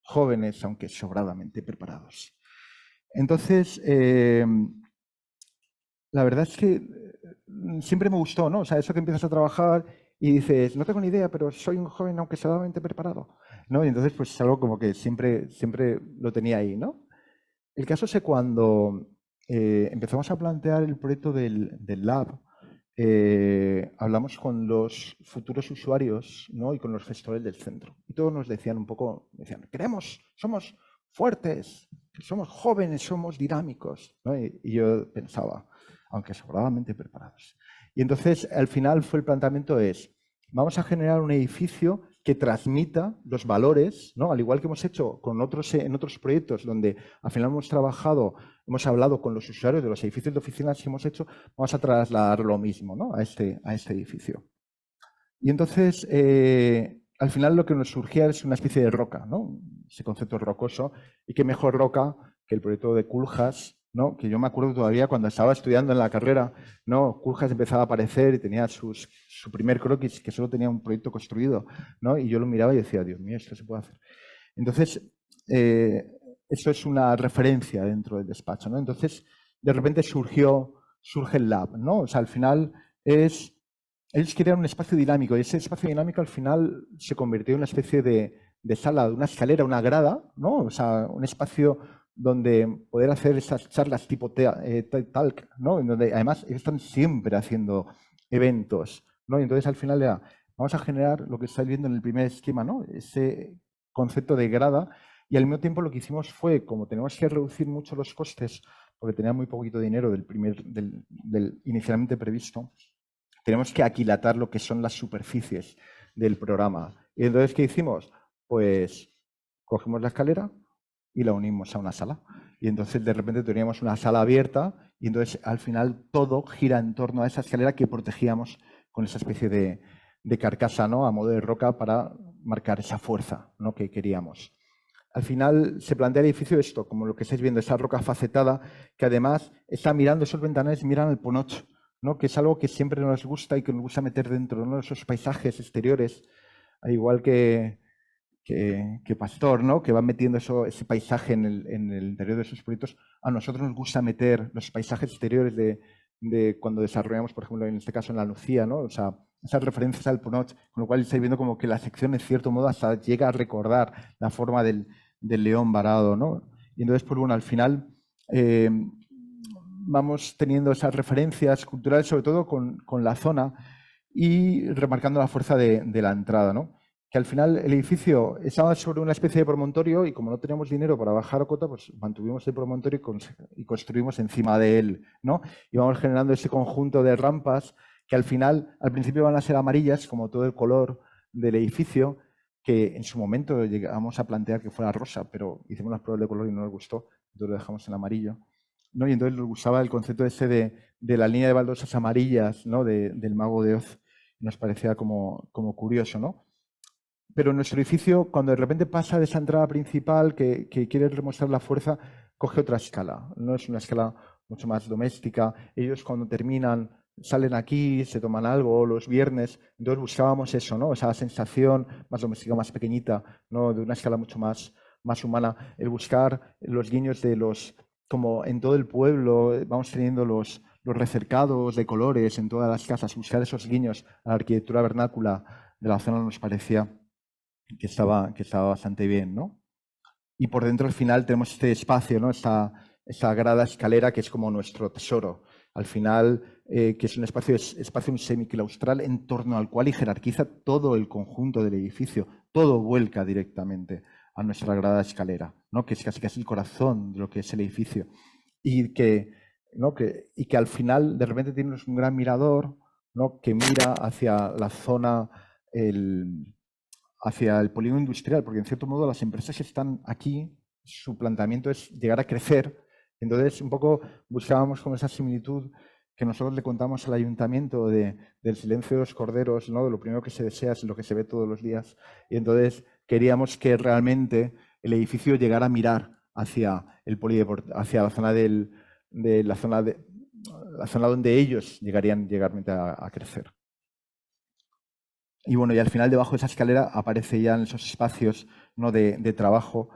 jóvenes aunque sobradamente preparados. Entonces, la verdad es que siempre me gustó, ¿no? O sea, eso que empiezas a trabajar y dices, no tengo ni idea, pero soy un joven aunque solamente preparado, ¿no? Y entonces, pues es algo como que siempre lo tenía ahí, ¿no? El caso es que cuando empezamos a plantear el proyecto del lab, hablamos con los futuros usuarios, ¿no? Y con los gestores del centro. Y todos nos decían un poco, decían, somos fuertes, somos jóvenes, somos dinámicos, ¿no? Y yo pensaba, aunque sobradamente preparados. Y entonces, al final, fue el planteamiento es, vamos a generar un edificio que transmita los valores, ¿no? Al igual que hemos hecho en otros proyectos donde al final hemos hablado con los usuarios de los edificios de oficinas que hemos hecho, vamos a trasladar lo mismo, ¿no? a este edificio. Y entonces, al final lo que nos surgía es una especie de roca, ¿no? Ese concepto rocoso. Y qué mejor roca que el proyecto de Koolhaas, ¿no? Que yo me acuerdo todavía cuando estaba estudiando en la carrera, ¿no? Koolhaas empezaba a aparecer y tenía su primer croquis, que solo tenía un proyecto construido, ¿no? Y yo lo miraba y decía, Dios mío, esto se puede hacer. Entonces, eso es una referencia dentro del despacho, ¿no? Entonces, de repente surge el lab, ¿no? O sea, al final ellos querían un espacio dinámico y ese espacio dinámico al final se convirtió en una especie de sala, de una escalera, una grada, ¿no? O sea, un espacio donde poder hacer esas charlas tipo talk, ¿no? En donde además ellos están siempre haciendo eventos, ¿no? Y entonces al final era, vamos a generar lo que estáis viendo en el primer esquema, ¿no? Ese concepto de grada y al mismo tiempo lo que hicimos fue, como tenemos que reducir mucho los costes, porque tenía muy poquito dinero del inicialmente previsto, tenemos que aquilatar lo que son las superficies del programa. Y entonces, ¿qué hicimos? Pues cogimos la escalera y la unimos a una sala. Y entonces, de repente, teníamos una sala abierta y entonces, al final, todo gira en torno a esa escalera que protegíamos con esa especie de carcasa, ¿no? A modo de roca para marcar esa fuerza, ¿no? Que queríamos. Al final se plantea el edificio esto, como lo que estáis viendo, esa roca facetada, que además está mirando esos ventanales, miran el Ponoch, ¿no? Que es algo que siempre nos gusta y que nos gusta meter dentro, ¿no? Esos paisajes exteriores, al igual que Pastor, ¿no? Que va metiendo ese paisaje en el interior de sus proyectos. A nosotros nos gusta meter los paisajes exteriores de cuando desarrollamos, por ejemplo, en este caso en la Lucía, ¿no? O sea, esas referencias al Ponoch, con lo cual estáis viendo como que la sección, en cierto modo, hasta llega a recordar la forma del león varado, ¿no? Y entonces, pues bueno, al final vamos teniendo esas referencias culturales, sobre todo con la zona y remarcando la fuerza de la entrada, ¿no? Que al final el edificio estaba sobre una especie de promontorio y como no teníamos dinero para bajar a cota, pues mantuvimos el promontorio y construimos encima de él, ¿no? Y vamos generando ese conjunto de rampas que al principio van a ser amarillas, como todo el color del edificio, que en su momento llegamos a plantear que fuera rosa, pero hicimos las pruebas de color y no nos gustó, entonces lo dejamos en amarillo, ¿no? Y entonces nos gustaba el concepto ese de la línea de baldosas amarillas, ¿no? Del Mago de Oz. Nos parecía como curioso, ¿no? Pero nuestro edificio, cuando de repente pasa de esa entrada principal que quiere demostrar la fuerza, coge otra escala. No es una escala mucho más doméstica. Ellos cuando terminan salen aquí, se toman algo los viernes. Entonces buscábamos eso, ¿no? Esa sensación más doméstica, más pequeñita, ¿no? De una escala mucho más humana. El buscar los guiños como en todo el pueblo vamos teniendo los recercados de colores en todas las casas. Buscar esos guiños a la arquitectura vernácula de la zona nos parecía que estaba bastante bien, ¿no? Y por dentro al final tenemos este espacio, ¿no? Esta grada escalera que es como nuestro tesoro. Al final, que es un espacio semiclaustral en torno al cual y jerarquiza todo el conjunto del edificio. Todo vuelca directamente a nuestra grada escalera, ¿no? Que es casi el corazón de lo que es el edificio. Y que al final de repente tienes un gran mirador, ¿no? Que mira hacia la zona, hacia el polígono industrial, porque en cierto modo las empresas que están aquí, su planteamiento es llegar a crecer. Entonces, un poco buscábamos como esa similitud que nosotros le contamos al ayuntamiento del silencio de los corderos, ¿no? De lo primero que se desea es lo que se ve todos los días. Y entonces queríamos que realmente el edificio llegara a mirar hacia el hacia la zona la zona donde ellos llegarían a crecer. Y bueno, y al final debajo de esa escalera aparece ya en esos espacios, ¿no? de trabajo,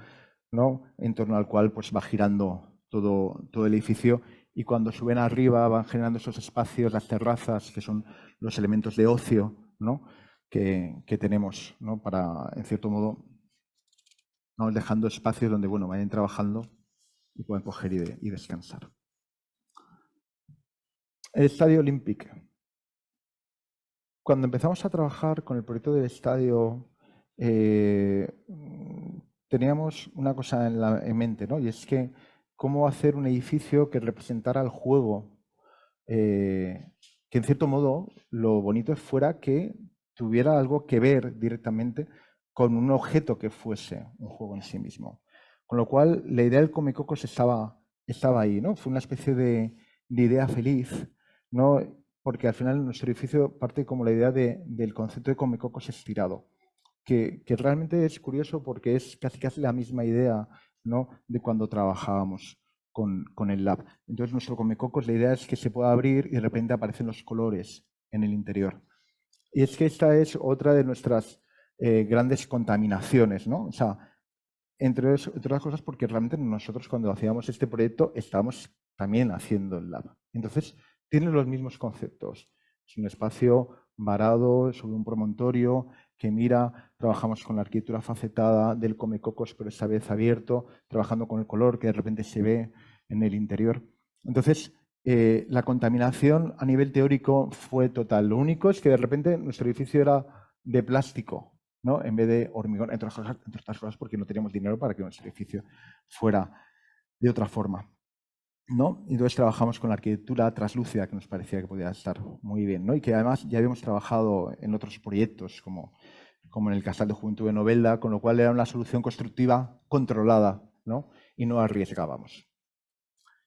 ¿no? En torno al cual pues va girando todo el edificio, y cuando suben arriba van generando esos espacios, las terrazas, que son los elementos de ocio, ¿no? que tenemos, ¿no? Para, en cierto modo, vamos dejando espacios donde vayan trabajando y pueden coger y descansar. El Estadio Olympic. Cuando empezamos a trabajar con el proyecto del estadio, teníamos una cosa en mente, ¿no? Y es que cómo hacer un edificio que representara el juego, que en cierto modo lo bonito fuera que tuviera algo que ver directamente con un objeto que fuese un juego en sí mismo. Con lo cual, la idea del Comecocos estaba ahí, ¿no? Fue una especie de idea feliz, ¿no? Porque al final nuestro edificio parte como la idea del concepto de Comecocos estirado, que realmente es curioso porque es casi la misma idea, ¿no? De cuando trabajábamos con el lab. Entonces, nuestro Comecocos, la idea es que se pueda abrir y de repente aparecen los colores en el interior. Y es que esta es otra de nuestras grandes contaminaciones, ¿no? O sea, entre otras cosas porque realmente nosotros cuando hacíamos este proyecto estábamos también haciendo el lab. Entonces, tiene los mismos conceptos. Es un espacio varado sobre un promontorio que mira, trabajamos con la arquitectura facetada del Comecocos, pero esta vez abierto, trabajando con el color que de repente se ve en el interior. Entonces, la contaminación a nivel teórico fue total. Lo único es que de repente nuestro edificio era de plástico, ¿no? En vez de hormigón, entre otras cosas porque no teníamos dinero para que nuestro edificio fuera de otra forma, ¿no? Entonces trabajamos con la arquitectura translúcida, que nos parecía que podía estar muy bien, ¿no? Y que además ya habíamos trabajado en otros proyectos, como en el Casal de Juventud de Novelda, con lo cual era una solución constructiva controlada, ¿no? Y no arriesgábamos.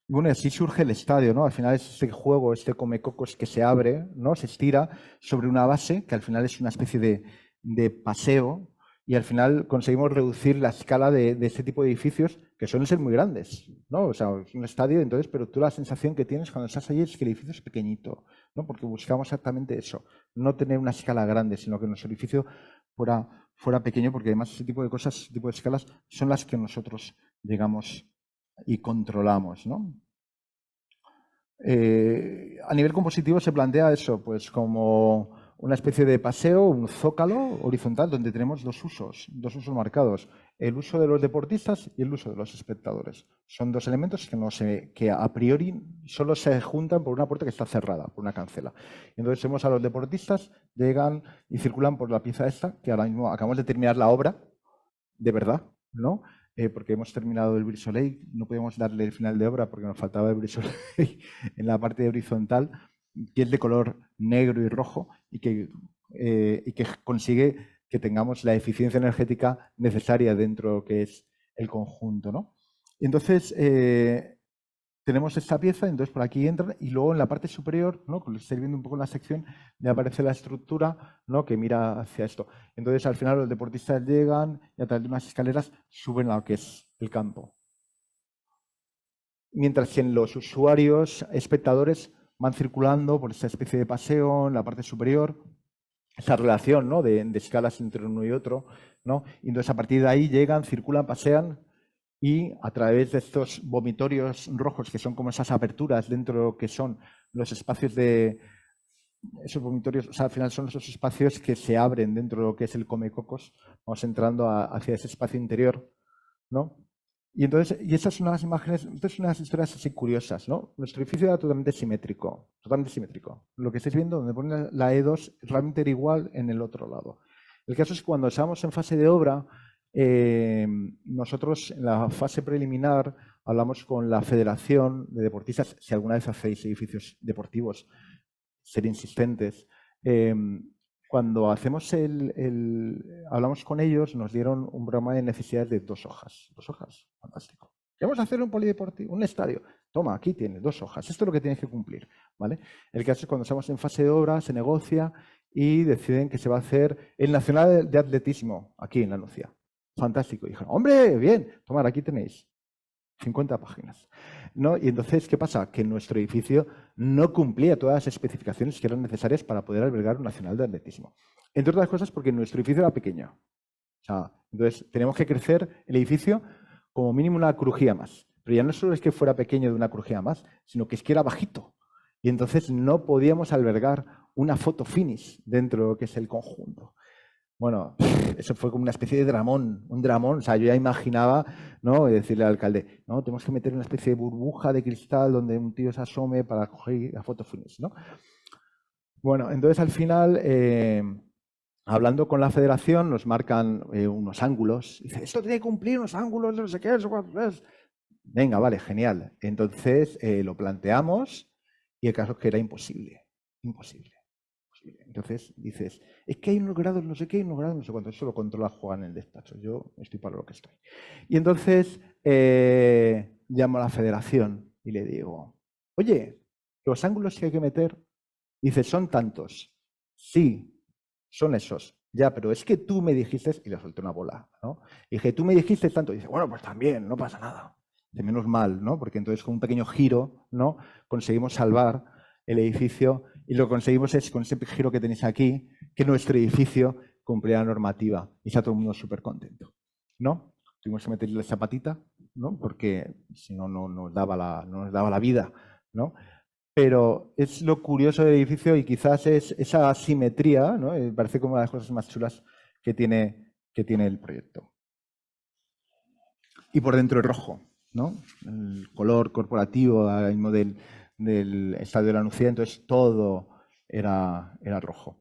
Y bueno, así surge el estadio, ¿no? Al final es este juego, este Comecocos que se abre, ¿no? Se estira sobre una base, que al final es una especie de paseo, y al final conseguimos reducir la escala de este tipo de edificios, que suelen ser muy grandes, ¿no? O sea, es un estadio, entonces, pero tú la sensación que tienes cuando estás allí es que el edificio es pequeñito, ¿no? Porque buscamos exactamente eso, no tener una escala grande, sino que nuestro edificio fuera pequeño, porque además ese tipo de cosas, ese tipo de escalas, son las que nosotros llegamos y controlamos, ¿no? A nivel compositivo se plantea eso, pues como una especie de paseo, un zócalo horizontal donde tenemos dos usos marcados, el uso de los deportistas y el uso de los espectadores. Son dos elementos que a priori solo se juntan por una puerta que está cerrada, por una cancela. Entonces vemos a los deportistas, llegan y circulan por la pieza esta, que ahora mismo acabamos de terminar la obra, de verdad, ¿no? Porque hemos terminado el Brise Soleil, no podíamos darle el final de obra porque nos faltaba el Brise Soleil en la parte horizontal, que es de color negro y rojo y que consigue que tengamos la eficiencia energética necesaria dentro de lo que es el conjunto, ¿no? Y entonces tenemos esta pieza, entonces por aquí entra y luego en la parte superior, ¿no? Como estáis viendo un poco en la sección, ya aparece la estructura, ¿no? Que mira hacia esto. Entonces al final los deportistas llegan y a través de unas escaleras suben a lo que es el campo. Mientras que en los usuarios, espectadores, van circulando por esta especie de paseo en la parte superior, esa relación, ¿no? de escalas entre uno y otro, ¿no? Y entonces a partir de ahí llegan, circulan, pasean y a través de estos vomitorios rojos, que son como esas aperturas dentro de lo que son los espacios de esos vomitorios, o sea, al final son esos espacios que se abren dentro de lo que es el Comecocos, vamos entrando hacia ese espacio interior, ¿no? Y entonces, esas son unas imágenes, estas son unas historias así curiosas, ¿no? Nuestro edificio era totalmente simétrico, totalmente simétrico. Lo que estáis viendo, donde pone la E2, realmente era igual en el otro lado. El caso es que cuando estábamos en fase de obra, nosotros en la fase preliminar hablamos con la Federación de Deportistas, si alguna vez hacéis edificios deportivos, ser insistentes. Cuando hablamos con ellos, nos dieron un programa de necesidades de 2 hojas. 2 hojas, fantástico. Queremos hacer un polideportivo, un estadio. Toma, aquí tienes 2 hojas. Esto es lo que tienes que cumplir, ¿vale? El caso es cuando estamos en fase de obra, se negocia y deciden que se va a hacer el Nacional de Atletismo aquí en la Nucía. Fantástico. Y dijeron, hombre, bien, tomad, aquí tenéis 50 páginas. ¿No? Y entonces, ¿qué pasa? Que nuestro edificio no cumplía todas las especificaciones que eran necesarias para poder albergar un nacional de atletismo. Entre otras cosas porque nuestro edificio era pequeño. O sea, entonces, tenemos que crecer el edificio como mínimo una crujía más. Pero ya no solo es que fuera pequeño de una crujía más, sino que es que era bajito. Y entonces no podíamos albergar una foto finish dentro de lo que es el conjunto. Bueno, eso fue como una especie de dramón, un dramón. O sea, yo ya imaginaba, ¿no?, decirle al alcalde, no, tenemos que meter una especie de burbuja de cristal donde un tío se asome para coger la foto finish, ¿no? Bueno, entonces al final, hablando con la federación, nos marcan unos ángulos. Dice, esto tiene que cumplir unos ángulos, no sé qué, eso cuánto es. Venga, vale, genial. Entonces lo planteamos y el caso es que era imposible, imposible. Entonces dices, es que hay unos grados no sé qué, unos grados no sé cuánto. Eso lo controla Juan en el despacho. Yo estoy para lo que estoy. Y entonces llamo a la federación y le digo, oye, los ángulos que hay que meter, dice, son tantos. Sí, son esos. Ya, pero es que tú me dijiste, y le solté una bola, ¿no? Y dije, tú me dijiste tanto. Y dice, bueno, pues también, no pasa nada. De menos mal, ¿no? Porque entonces con un pequeño giro, ¿no?, conseguimos salvar el edificio y lo que conseguimos es, con ese giro que tenéis aquí, que nuestro edificio cumplía la normativa y está todo el mundo súper contento, ¿no? Tuvimos que meterle la zapatita, ¿no?, porque si no, no nos daba la vida, ¿no? Pero es lo curioso del edificio y quizás es esa asimetría, ¿no? Parece como una de las cosas más chulas que tiene el proyecto. Y por dentro es rojo, ¿no? El color corporativo del Estadio de la Nucía, entonces todo era rojo.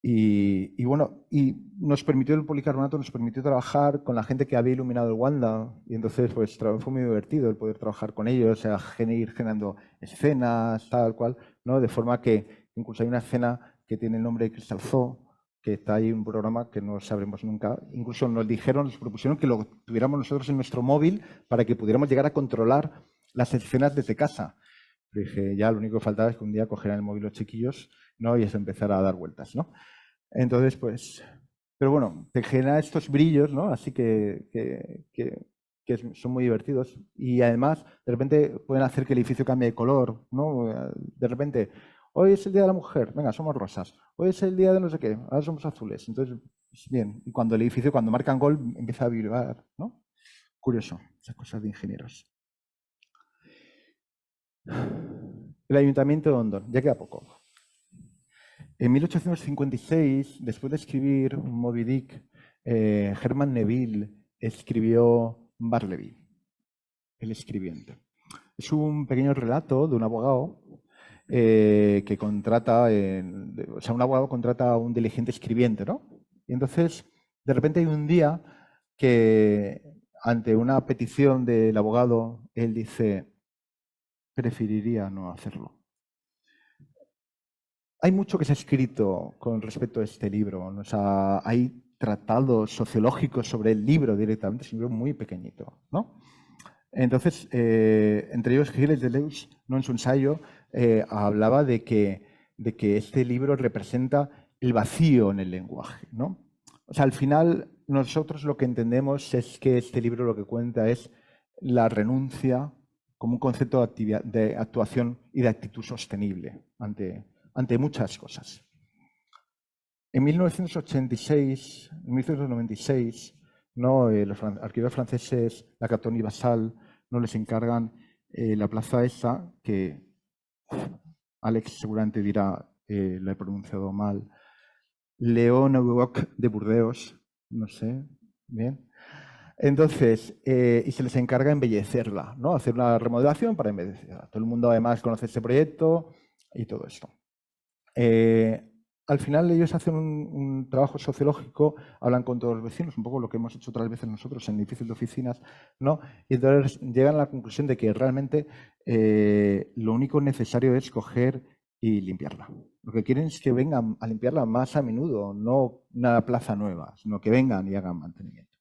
Y bueno, y nos permitió el policarbonato, nos permitió trabajar con la gente que había iluminado el Wanda, y entonces pues fue muy divertido el poder trabajar con ellos, o sea, ir generando escenas, tal cual, ¿no? De forma que incluso hay una escena que tiene el nombre de Crystal Zoo, que está ahí en un programa que no sabremos nunca. Incluso nos propusieron que lo tuviéramos nosotros en nuestro móvil para que pudiéramos llegar a controlar las escenas desde casa. Pero dije, ya lo único que faltaba es que un día cogieran el móvil los chiquillos, ¿no?, y eso empezara a dar vueltas, ¿no? Entonces, pues, pero bueno, te genera estos brillos, ¿no? Así que son muy divertidos. Y además, de repente, pueden hacer que el edificio cambie de color, ¿no? De repente, hoy es el Día de la Mujer, venga, somos rosas. Hoy es el día de no sé qué, ahora somos azules. Entonces, pues, bien. Y cuando el edificio, cuando marcan gol, empieza a vibrar, ¿no? Curioso, esas cosas de ingenieros. El Ayuntamiento de Ondón, ya queda poco. En 1856, después de escribir Moby Dick, Herman Neville escribió Barleby, el escribiente. Es un pequeño relato de un abogado que contrata, o sea, un abogado contrata a un diligente escribiente, ¿no? Y entonces, de repente hay un día que, ante una petición del abogado, él dice, preferiría no hacerlo. Hay mucho que se ha escrito con respecto a este libro, ¿no? O sea, hay tratados sociológicos sobre el libro directamente, es un libro muy pequeñito, ¿no? Entonces, entre ellos Gilles Deleuze, ¿no?, en su ensayo, hablaba de que este libro representa el vacío en el lenguaje, ¿no? O sea, al final, nosotros lo que entendemos es que este libro lo que cuenta es la renuncia como un concepto de actuación y de actitud sostenible ante muchas cosas. En 1996, ¿no?, los arqueólogos franceses, Lacaton y Basal, no les encargan la plaza esa, que Alex seguramente dirá, la he pronunciado mal, Leon-Aubrac de Burdeos, no sé, bien. Entonces, y se les encarga embellecerla, ¿no?, hacer una remodelación para embellecerla. Todo el mundo además conoce este proyecto y todo esto. Al final ellos hacen un trabajo sociológico, hablan con todos los vecinos, un poco lo que hemos hecho otras veces nosotros en edificios de oficinas, ¿no? Y entonces llegan a la conclusión de que realmente lo único necesario es coger y limpiarla. Lo que quieren es que vengan a limpiarla más a menudo, no una plaza nueva, sino que vengan y hagan mantenimiento.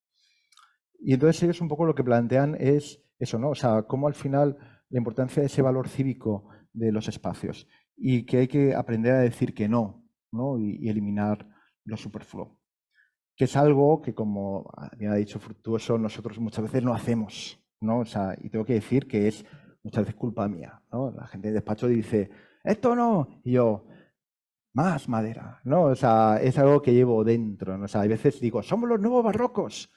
Y entonces ellos un poco lo que plantean es eso, ¿no? O sea, cómo al final la importancia de ese valor cívico de los espacios y que hay que aprender a decir que no, ¿no? Y eliminar lo superfluo. Que es algo que, como bien ha dicho Fructuoso, nosotros muchas veces no hacemos, ¿no? O sea, y tengo que decir que es muchas veces culpa mía, ¿no? La gente del despacho dice, esto no, y yo, más madera, ¿no? O sea, es algo que llevo dentro, ¿no? O sea, hay veces digo, somos los nuevos barrocos,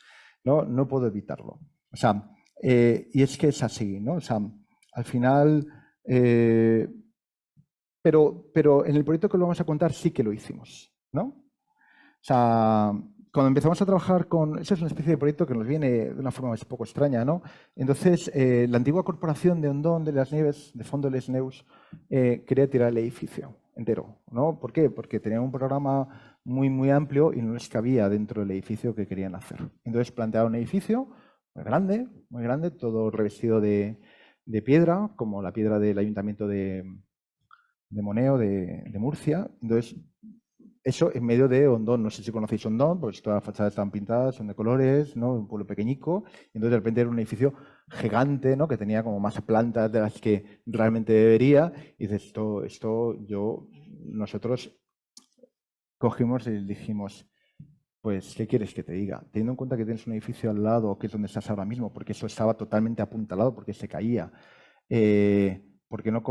¿no? No puedo evitarlo. O sea, Y es que es así, ¿no? O sea, al final, pero en el proyecto que lo vamos a contar sí que lo hicimos, ¿no? O sea, cuando empezamos a trabajar con... Eso es una especie de proyecto que nos viene de una forma un poco extraña, ¿no? Entonces, la antigua corporación de Hondón de las Nieves, de Fondo Les Neus, quería tirar el edificio entero, ¿no? ¿Por qué? Porque tenían un programa muy, muy amplio y no les cabía dentro del edificio que querían hacer. Entonces, plantearon un edificio muy grande, todo revestido de piedra, como la piedra del Ayuntamiento de Moneo, de Murcia. Entonces, eso en medio de Hondón. No sé si conocéis Hondón, pues todas las fachadas están pintadas, son de colores, ¿no? Un pueblo pequeñico. Y entonces de repente era un edificio gigante, ¿no? Que tenía como más plantas de las que realmente debería. Y dices, nosotros cogimos y dijimos, pues, ¿qué quieres que te diga? Teniendo en cuenta que tienes un edificio al lado, que es donde estás ahora mismo, porque eso estaba totalmente apuntalado, porque se caía. ¿Por qué no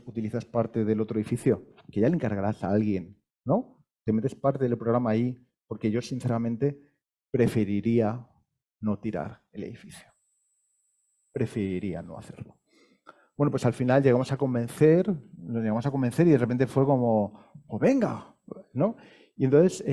utilizas parte del otro edificio? Que ya le encargarás a alguien, ¿no? Te metes parte del programa ahí, porque yo sinceramente preferiría no tirar el edificio. Preferiría no hacerlo. Bueno, pues al final nos llegamos a convencer y de repente fue como, pues venga, ¿no? Y entonces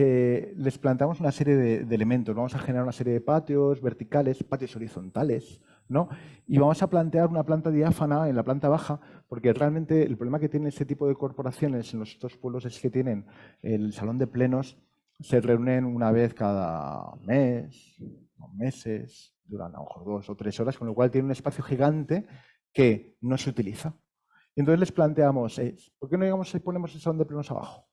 les planteamos una serie de elementos. Vamos a generar una serie de patios verticales, patios horizontales, ¿no? Y vamos a plantear una planta diáfana en la planta baja, porque realmente el problema que tiene este tipo de corporaciones en los otros pueblos es que tienen el salón de plenos, se reúnen una vez cada mes, 2 meses, duran a lo mejor 2 o 3 horas, con lo cual tiene un espacio gigante que no se utiliza. Entonces les planteamos, ¿por qué no llegamos y ponemos el salón de plenos abajo?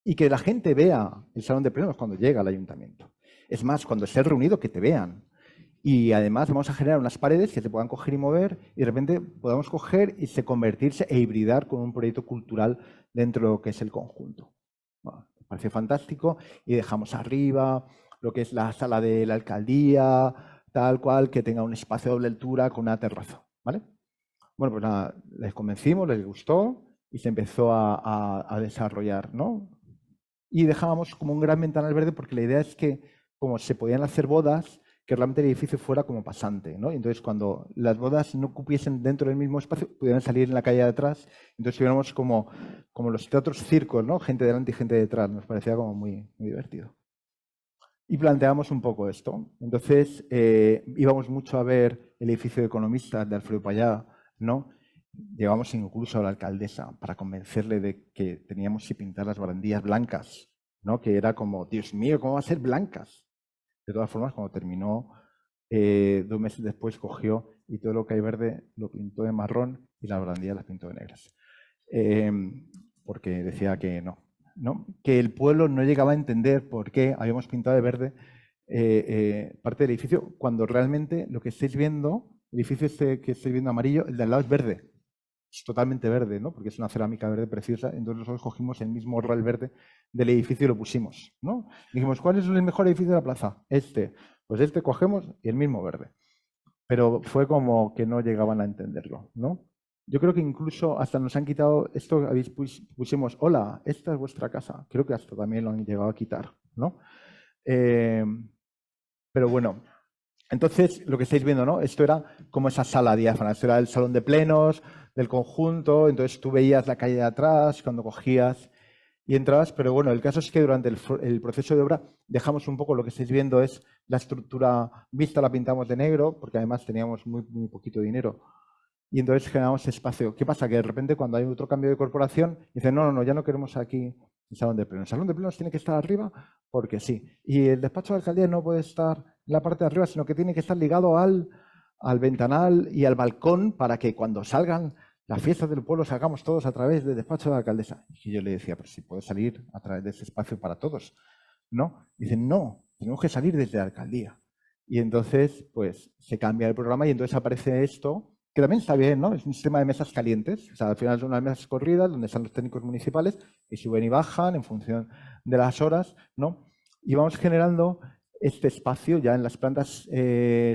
Y que la gente vea el salón de plenos cuando llega al ayuntamiento. Es más, cuando esté reunido, que te vean. Y además vamos a generar unas paredes que se puedan coger y mover y de repente podamos coger y convertirse e hibridar con un proyecto cultural dentro de lo que es el conjunto. Bueno, me pareció fantástico y dejamos arriba lo que es la sala de la alcaldía, tal cual, que tenga un espacio de doble altura con una terraza, ¿vale? Bueno, pues nada, les convencimos, les gustó y se empezó a desarrollar, ¿no? Y dejábamos como un gran ventanal verde porque la idea es que, como se podían hacer bodas, que realmente el edificio fuera como pasante, ¿no? Entonces, cuando las bodas no cupiesen dentro del mismo espacio, pudieran salir en la calle de atrás. Entonces, tuviéramos como los teatros circos, ¿no? Gente delante y gente detrás. Nos parecía como muy, muy divertido. Y planteamos un poco esto. Entonces, íbamos mucho a ver el edificio de economistas de Alfredo Payá, ¿no? Llevamos incluso a la alcaldesa para convencerle de que teníamos que pintar las barandillas blancas, ¿no? Que era como, Dios mío, ¿cómo va a ser blancas? De todas formas, cuando terminó, 2 meses después cogió y todo lo que hay verde lo pintó de marrón y las barandillas las pintó de negras. Porque decía que no, que el pueblo no llegaba a entender por qué habíamos pintado de verde parte del edificio, cuando realmente lo que estáis viendo, el edificio este que estáis viendo amarillo, el de al lado es verde. Es totalmente verde, ¿no? Porque es una cerámica verde preciosa. Entonces nosotros cogimos el mismo RAL verde del edificio y lo pusimos, ¿no? Dijimos, ¿cuál es el mejor edificio de la plaza? Este. Pues este cogemos y el mismo verde. Pero fue como que no llegaban a entenderlo, ¿no? Yo creo que incluso hasta nos han quitado esto, pusimos, hola, esta es vuestra casa. Creo que hasta también lo han llegado a quitar, ¿no? Pero bueno, entonces lo que estáis viendo, ¿no? Esto era como esa sala diáfana, esto era el salón de plenos del conjunto, entonces tú veías la calle de atrás cuando cogías y entrabas, pero bueno, el caso es que durante el proceso de obra dejamos un poco, lo que estáis viendo es la estructura vista, la pintamos de negro, porque además teníamos muy, muy poquito dinero. Y entonces generamos espacio. ¿Qué pasa? Que de repente cuando hay otro cambio de corporación, dicen, no, ya no queremos aquí el salón de plenos. El salón de plenos tiene que estar arriba porque sí. Y el despacho de alcaldía no puede estar en la parte de arriba, sino que tiene que estar ligado al ventanal y al balcón para que cuando salgan las fiestas del pueblo salgamos todos a través del despacho de la alcaldesa. Y yo le decía, pero si puede salir a través de ese espacio para todos. ¿No? Dicen, no, tenemos que salir desde la alcaldía. Y entonces, pues, se cambia el programa y entonces aparece esto, que también está bien, ¿no? Es un sistema de mesas calientes. O sea, al final son unas mesas corridas donde están los técnicos municipales y suben y bajan en función de las horas, ¿no? Y vamos generando este espacio ya en las plantas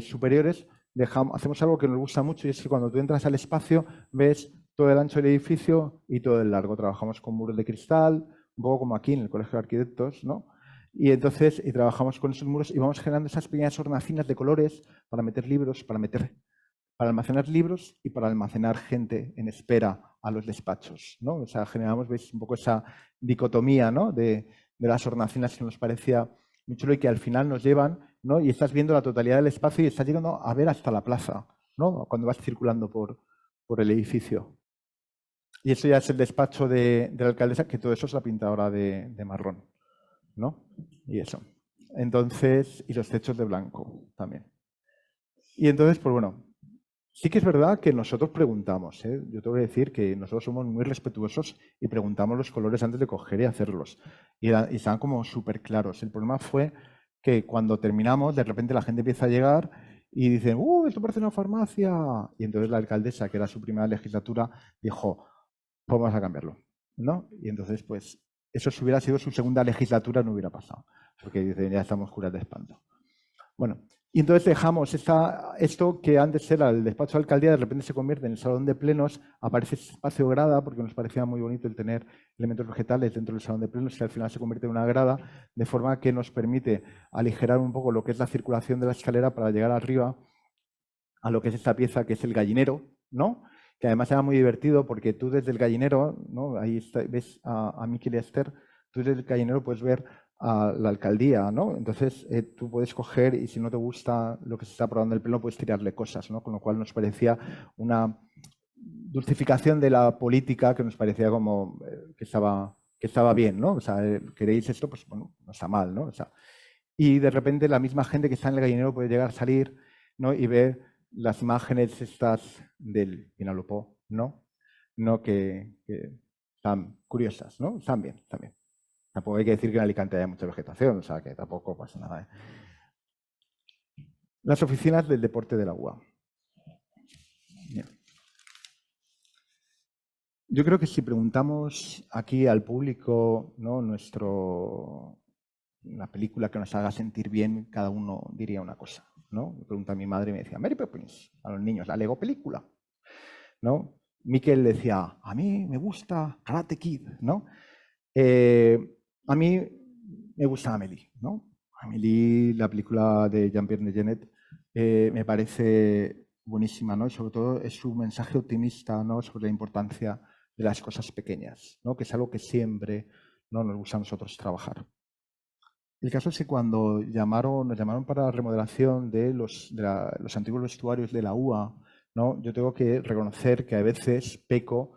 superiores. Hacemos algo que nos gusta mucho y es que cuando tú entras al espacio ves todo el ancho del edificio y todo el largo. Trabajamos con muros de cristal, un poco como aquí en el Colegio de Arquitectos, ¿no? Y entonces trabajamos con esos muros y vamos generando esas pequeñas hornacinas de colores para meter libros, para almacenar libros y para almacenar gente en espera a los despachos, ¿no? O sea, generamos, veis, un poco esa dicotomía, ¿no? de las hornacinas que nos parecía muy chulo y que al final nos llevan, ¿no? Y estás viendo la totalidad del espacio y estás llegando a ver hasta la plaza, ¿no? Cuando vas circulando por el edificio. Y eso ya es el despacho de la alcaldesa, que todo eso es la pintadora de marrón, ¿no? Y eso. Entonces, y los techos de blanco también. Y entonces, pues bueno, sí que es verdad que nosotros preguntamos, ¿eh? Yo tengo que decir que nosotros somos muy respetuosos y preguntamos los colores antes de coger y hacerlos. Y estaban como súper claros. El problema fue que cuando terminamos, de repente la gente empieza a llegar y dicen, esto parece una farmacia. Y entonces la alcaldesa, que era su primera legislatura, dijo, pues vamos a cambiarlo, ¿no? Y entonces, pues, eso si hubiera sido su segunda legislatura no hubiera pasado, porque dicen, ya estamos curas de espanto. Bueno, y entonces dejamos esto que antes era el despacho de alcaldía, de repente se convierte en el salón de plenos, aparece ese espacio grada, porque nos parecía muy bonito el tener elementos vegetales dentro del salón de plenos, y al final se convierte en una grada, de forma que nos permite aligerar un poco lo que es la circulación de la escalera para llegar arriba a lo que es esta pieza, que es el gallinero, ¿no? Que además era muy divertido porque tú desde el gallinero, ¿no? Ahí ves a Miquel y a Esther, tú desde el gallinero puedes ver a la alcaldía, ¿no? Entonces tú puedes coger y si no te gusta lo que se está probando el pleno, puedes tirarle cosas, ¿no? Con lo cual nos parecía una dulcificación de la política que nos parecía como que estaba bien, ¿no? O sea, queréis esto, pues bueno, no está mal, ¿no? O sea, y de repente la misma gente que está en el gallinero puede llegar a salir, ¿no? Y ver las imágenes estas del Vinalopó, ¿no? No que están curiosas, ¿no? Están bien, también. Tampoco hay que decir que en Alicante haya mucha vegetación, o sea que tampoco pasa nada. Las oficinas del deporte de la UA. Bien. Yo creo que si preguntamos aquí al público, ¿no? Una película que nos haga sentir bien, cada uno diría una cosa, ¿no? Me pregunta a mi madre y me decía, Mary Poppins, a los niños, la Lego película, ¿no? Miquel decía, a mí me gusta Karate Kid, ¿no? A mí me gusta Amélie, ¿no? Amélie, la película de Jean-Pierre Jeunet, me parece buenísima, ¿no? Y sobre todo es un mensaje optimista, ¿no? Sobre la importancia de las cosas pequeñas, ¿no? Que es algo que siempre, ¿no? Nos gusta a nosotros trabajar. El caso es que cuando nos llamaron para la remodelación de los antiguos vestuarios de la UA, ¿no? Yo tengo que reconocer que a veces peco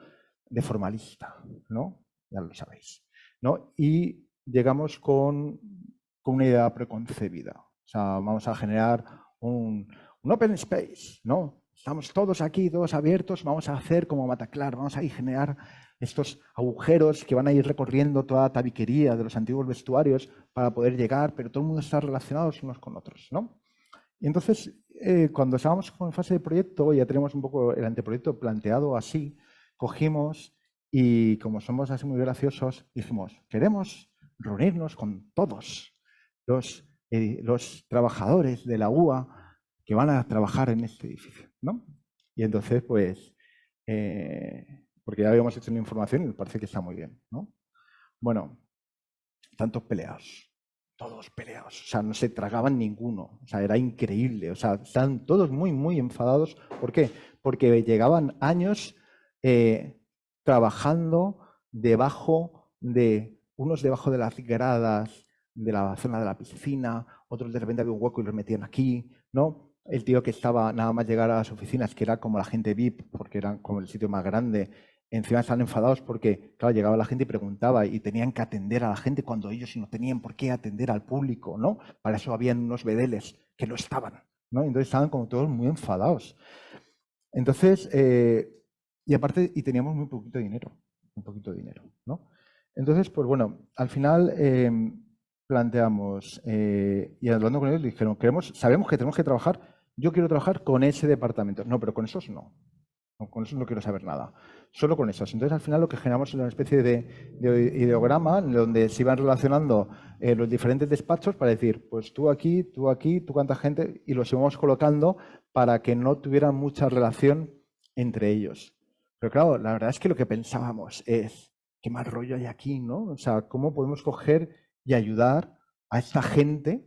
de formalista, ¿no? Ya lo sabéis, ¿no? Y llegamos con una idea preconcebida. O sea, vamos a generar un open space, ¿no? Estamos todos aquí, todos abiertos, vamos a hacer como Mataclar, vamos a generar estos agujeros que van a ir recorriendo toda la tabiquería de los antiguos vestuarios para poder llegar, pero todo el mundo está relacionado unos con otros, ¿no? Y entonces, cuando estábamos en fase de proyecto, ya tenemos un poco el anteproyecto planteado así, cogimos y como somos así muy graciosos, dijimos, queremos reunirnos con todos los trabajadores de la UA que van a trabajar en este edificio, ¿no? Y entonces, pues, porque ya habíamos hecho una información y me parece que está muy bien, ¿no? Bueno, tantos peleados, todos peleados, o sea, no se tragaban ninguno, o sea, era increíble, o sea, están todos muy, muy enfadados. ¿Por qué? Porque llegaban años trabajando unos debajo de las gradas de la zona de la piscina, otros de repente había un hueco y los metían aquí, ¿no? El tío que estaba nada más llegar a las oficinas, que era como la gente VIP, porque eran como el sitio más grande, encima están enfadados porque, claro, llegaba la gente y preguntaba y tenían que atender a la gente cuando ellos no tenían por qué atender al público, ¿no? Para eso habían unos bedeles que no estaban, ¿no? Entonces estaban como todos muy enfadados. Entonces, y aparte, y teníamos muy poquito dinero, ¿no? Entonces, pues bueno, al final planteamos, y hablando con ellos, dijeron, sabemos que tenemos que trabajar, yo quiero trabajar con ese departamento. No, pero con esos no. Con eso no quiero saber nada, solo con esos. Entonces, al final lo que generamos es una especie de ideograma donde se iban relacionando los diferentes despachos para decir, pues tú aquí, tú cuánta gente, y los íbamos colocando para que no tuvieran mucha relación entre ellos. Pero claro, la verdad es que lo que pensábamos es, qué mal rollo hay aquí, ¿no? O sea, ¿cómo podemos coger y ayudar a esta gente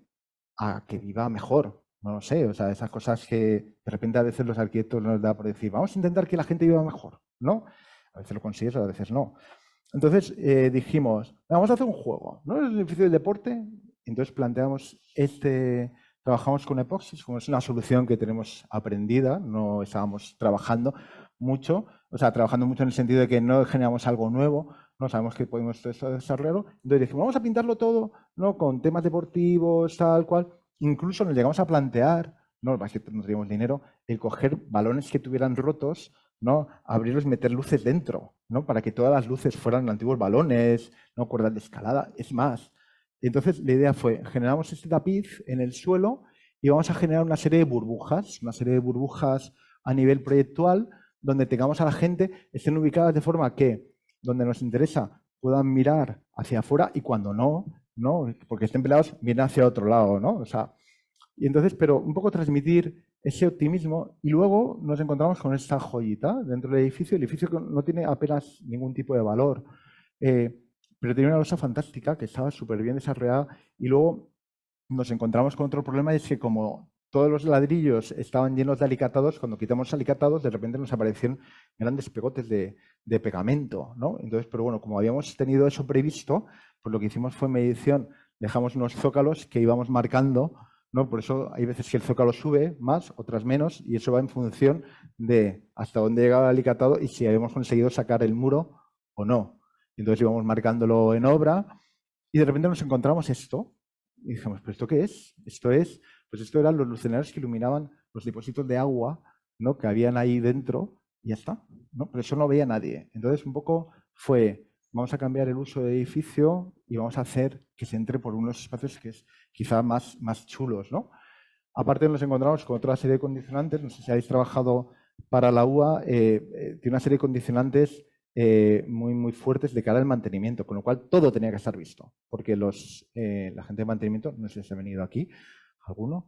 a que viva mejor. No lo sé, o sea, esas cosas que de repente a veces los arquitectos nos da por decir, vamos a intentar que la gente viva mejor, ¿no? A veces lo consigues, a veces no. Entonces dijimos, vamos a hacer un juego, ¿no? Es el edificio del deporte. Entonces planteamos trabajamos con epoxis, como es una solución que tenemos aprendida, no estábamos trabajando mucho, o sea, trabajando mucho en el sentido de que no generamos algo nuevo, no sabemos que podemos desarrollarlo. Entonces dijimos, vamos a pintarlo todo, ¿no? Con temas deportivos, tal cual. Incluso nos llegamos a plantear, no teníamos dinero, el coger balones que tuvieran rotos, ¿no? Abrirlos y meter luces dentro, ¿no? Para que todas las luces fueran antiguos balones, ¿no? Cuerdas de escalada, es más. Entonces la idea fue, generamos este tapiz en el suelo y vamos a generar una serie de burbujas a nivel proyectual, donde tengamos a la gente, estén ubicadas de forma que, donde nos interesa, puedan mirar hacia afuera y cuando no, porque estén pelados, miren hacia otro lado, ¿no? O sea, y entonces, pero un poco transmitir ese optimismo y luego nos encontramos con esta joyita dentro del edificio. El edificio no tiene apenas ningún tipo de valor, pero tiene una cosa fantástica que estaba súper bien desarrollada y luego nos encontramos con otro problema y es que como todos los ladrillos estaban llenos de alicatados, cuando quitamos alicatados de repente nos aparecieron grandes pegotes de pegamento, ¿no? Entonces, pero bueno, como habíamos tenido eso previsto, pues lo que hicimos fue medición, dejamos unos zócalos que íbamos marcando, ¿no? Por eso hay veces que el zócalo sube más, otras menos, y eso va en función de hasta dónde llegaba el alicatado y si habíamos conseguido sacar el muro o no. Entonces íbamos marcándolo en obra y de repente nos encontramos esto. Y dijimos, ¿pero esto qué es? Pues esto eran los lucinarios que iluminaban los depósitos de agua, ¿no? Que habían ahí dentro y ya está, ¿no? Pero eso no veía nadie. Entonces un poco fue, vamos a cambiar el uso del edificio y vamos a hacer que se entre por unos espacios que es quizá más chulos, ¿no? Aparte nos encontramos con otra serie de condicionantes, no sé si habéis trabajado para la UA, tiene una serie de condicionantes muy fuertes de cara al mantenimiento, con lo cual todo tenía que estar visto, porque la gente de mantenimiento, no sé si ha venido aquí alguno,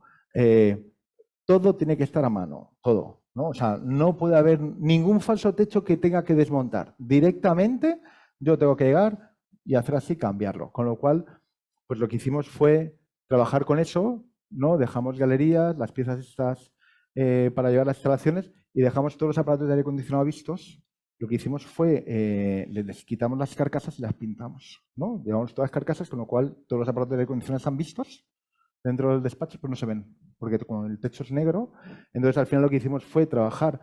todo tiene que estar a mano, todo, ¿no? O sea, no puede haber ningún falso techo que tenga que desmontar. Directamente yo tengo que llegar y hacer así, cambiarlo. Con lo cual, pues lo que hicimos fue trabajar con eso, ¿no? Dejamos galerías, las piezas estas para llevar las instalaciones y dejamos todos los aparatos de aire acondicionado vistos. Lo que hicimos fue, les quitamos las carcasas y las pintamos, ¿no? Llevamos todas las carcasas, con lo cual todos los aparatos de aire acondicionado están vistos dentro del despacho, pero no se ven, porque como el techo es negro, entonces al final lo que hicimos fue trabajar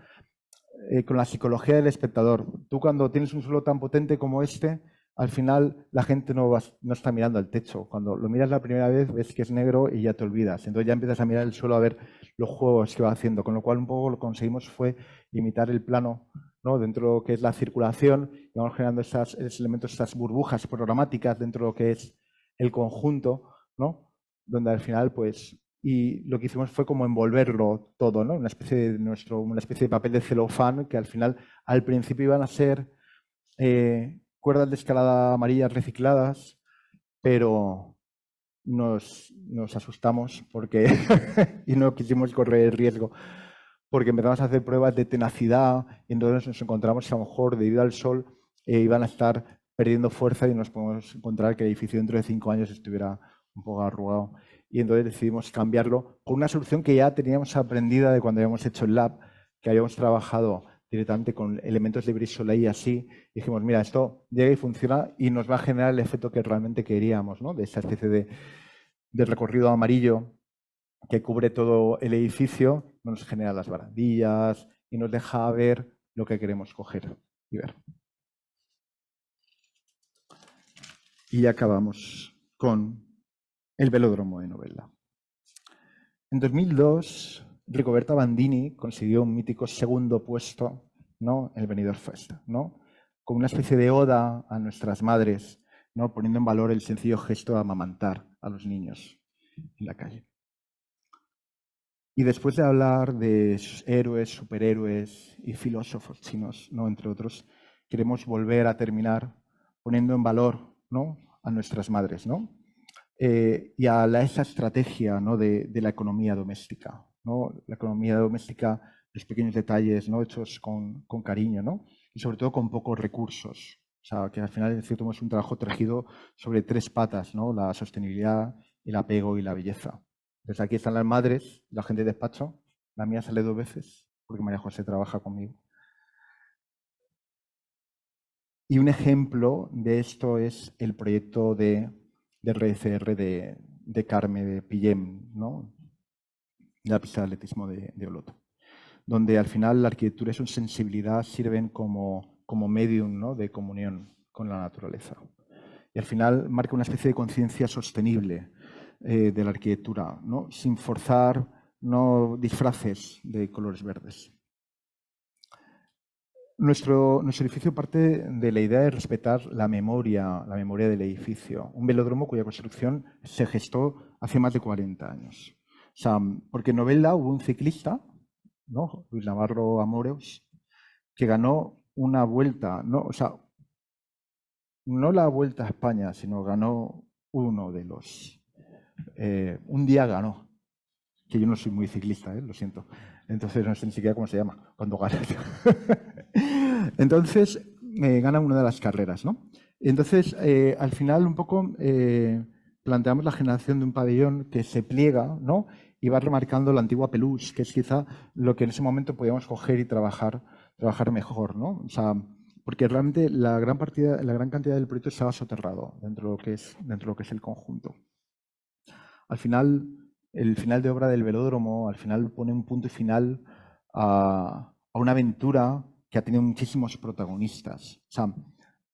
con la psicología del espectador. Tú cuando tienes un suelo tan potente como este, al final la gente no está mirando al techo. Cuando lo miras la primera vez ves que es negro y ya te olvidas. Entonces ya empiezas a mirar el suelo a ver los juegos que va haciendo. Con lo cual un poco lo que conseguimos fue imitar el plano, ¿no? Dentro de lo que es la circulación, y vamos generando esos elementos, estas burbujas programáticas dentro de lo que es el conjunto, ¿no? Donde al final, pues, y lo que hicimos fue como envolverlo todo, ¿no? Una especie de papel de celofán que al final, al principio iban a ser cuerdas de escalada amarillas recicladas, pero nos asustamos porque y no quisimos correr el riesgo porque empezamos a hacer pruebas de tenacidad y entonces nos encontramos que a lo mejor debido al sol iban a estar perdiendo fuerza y nos podemos encontrar que el edificio dentro de 5 años estuviera un poco arrugado. Y entonces decidimos cambiarlo con una solución que ya teníamos aprendida de cuando habíamos hecho el lab, que habíamos trabajado directamente con elementos de Brise Soleil y así. Y dijimos, mira, esto llega y funciona y nos va a generar el efecto que realmente queríamos, ¿no? De esa especie de recorrido amarillo que cubre todo el edificio, nos genera las barandillas y nos deja ver lo que queremos coger y ver. Y acabamos con el velódromo de Novelda. En 2002, Rigoberta Bandini consiguió un mítico segundo puesto, ¿no? En el Benidorm Fest, ¿no? Con una especie de oda a nuestras madres, ¿no? Poniendo en valor el sencillo gesto de amamantar a los niños en la calle. Y después de hablar de héroes, superhéroes y filósofos chinos, ¿no? Entre otros, queremos volver a terminar poniendo en valor, ¿no? A nuestras madres, ¿no? Y a esa estrategia, ¿no? de la economía doméstica, ¿no? La economía doméstica, los pequeños detalles, ¿no? Hechos con cariño, ¿no? Y sobre todo con pocos recursos. O sea, que al final, en cierto modo, es un trabajo tejido sobre 3 patas, ¿no? La sostenibilidad, el apego y la belleza. Entonces aquí están las madres, la gente de despacho. La mía sale 2 veces porque María José trabaja conmigo. Y un ejemplo de esto es el proyecto de RCR de Carme de Pillem, ¿no? De la pista de atletismo de Oloto, donde al final la arquitectura y su sensibilidad sirven como medium, ¿no? De comunión con la naturaleza. Y al final marca una especie de conciencia sostenible de la arquitectura, ¿no? Sin forzar disfraces de colores verdes. Nuestro edificio parte de la idea de respetar la memoria del edificio. Un velódromo cuya construcción se gestó hace más de 40 años. O sea, porque en Novelda hubo un ciclista, ¿no? Luis Navarro Amoreus, que ganó una vuelta, ¿no? O sea, no la Vuelta a España, sino ganó uno de los... un día ganó, que yo no soy muy ciclista, lo siento. Entonces no sé ni siquiera cómo se llama cuando ganas. Entonces gana una de las carreras, ¿no? Entonces, al final un poco planteamos la generación de un pabellón que se pliega, ¿no? Y va remarcando la antigua peluche, que es quizá lo que en ese momento podíamos coger y trabajar mejor, ¿no? O sea, porque realmente la gran cantidad del proyecto estaba soterrado dentro de lo que es el conjunto. Al final, el final de obra del velódromo, al final pone un punto final a una aventura que ha tenido muchísimos protagonistas. O sea,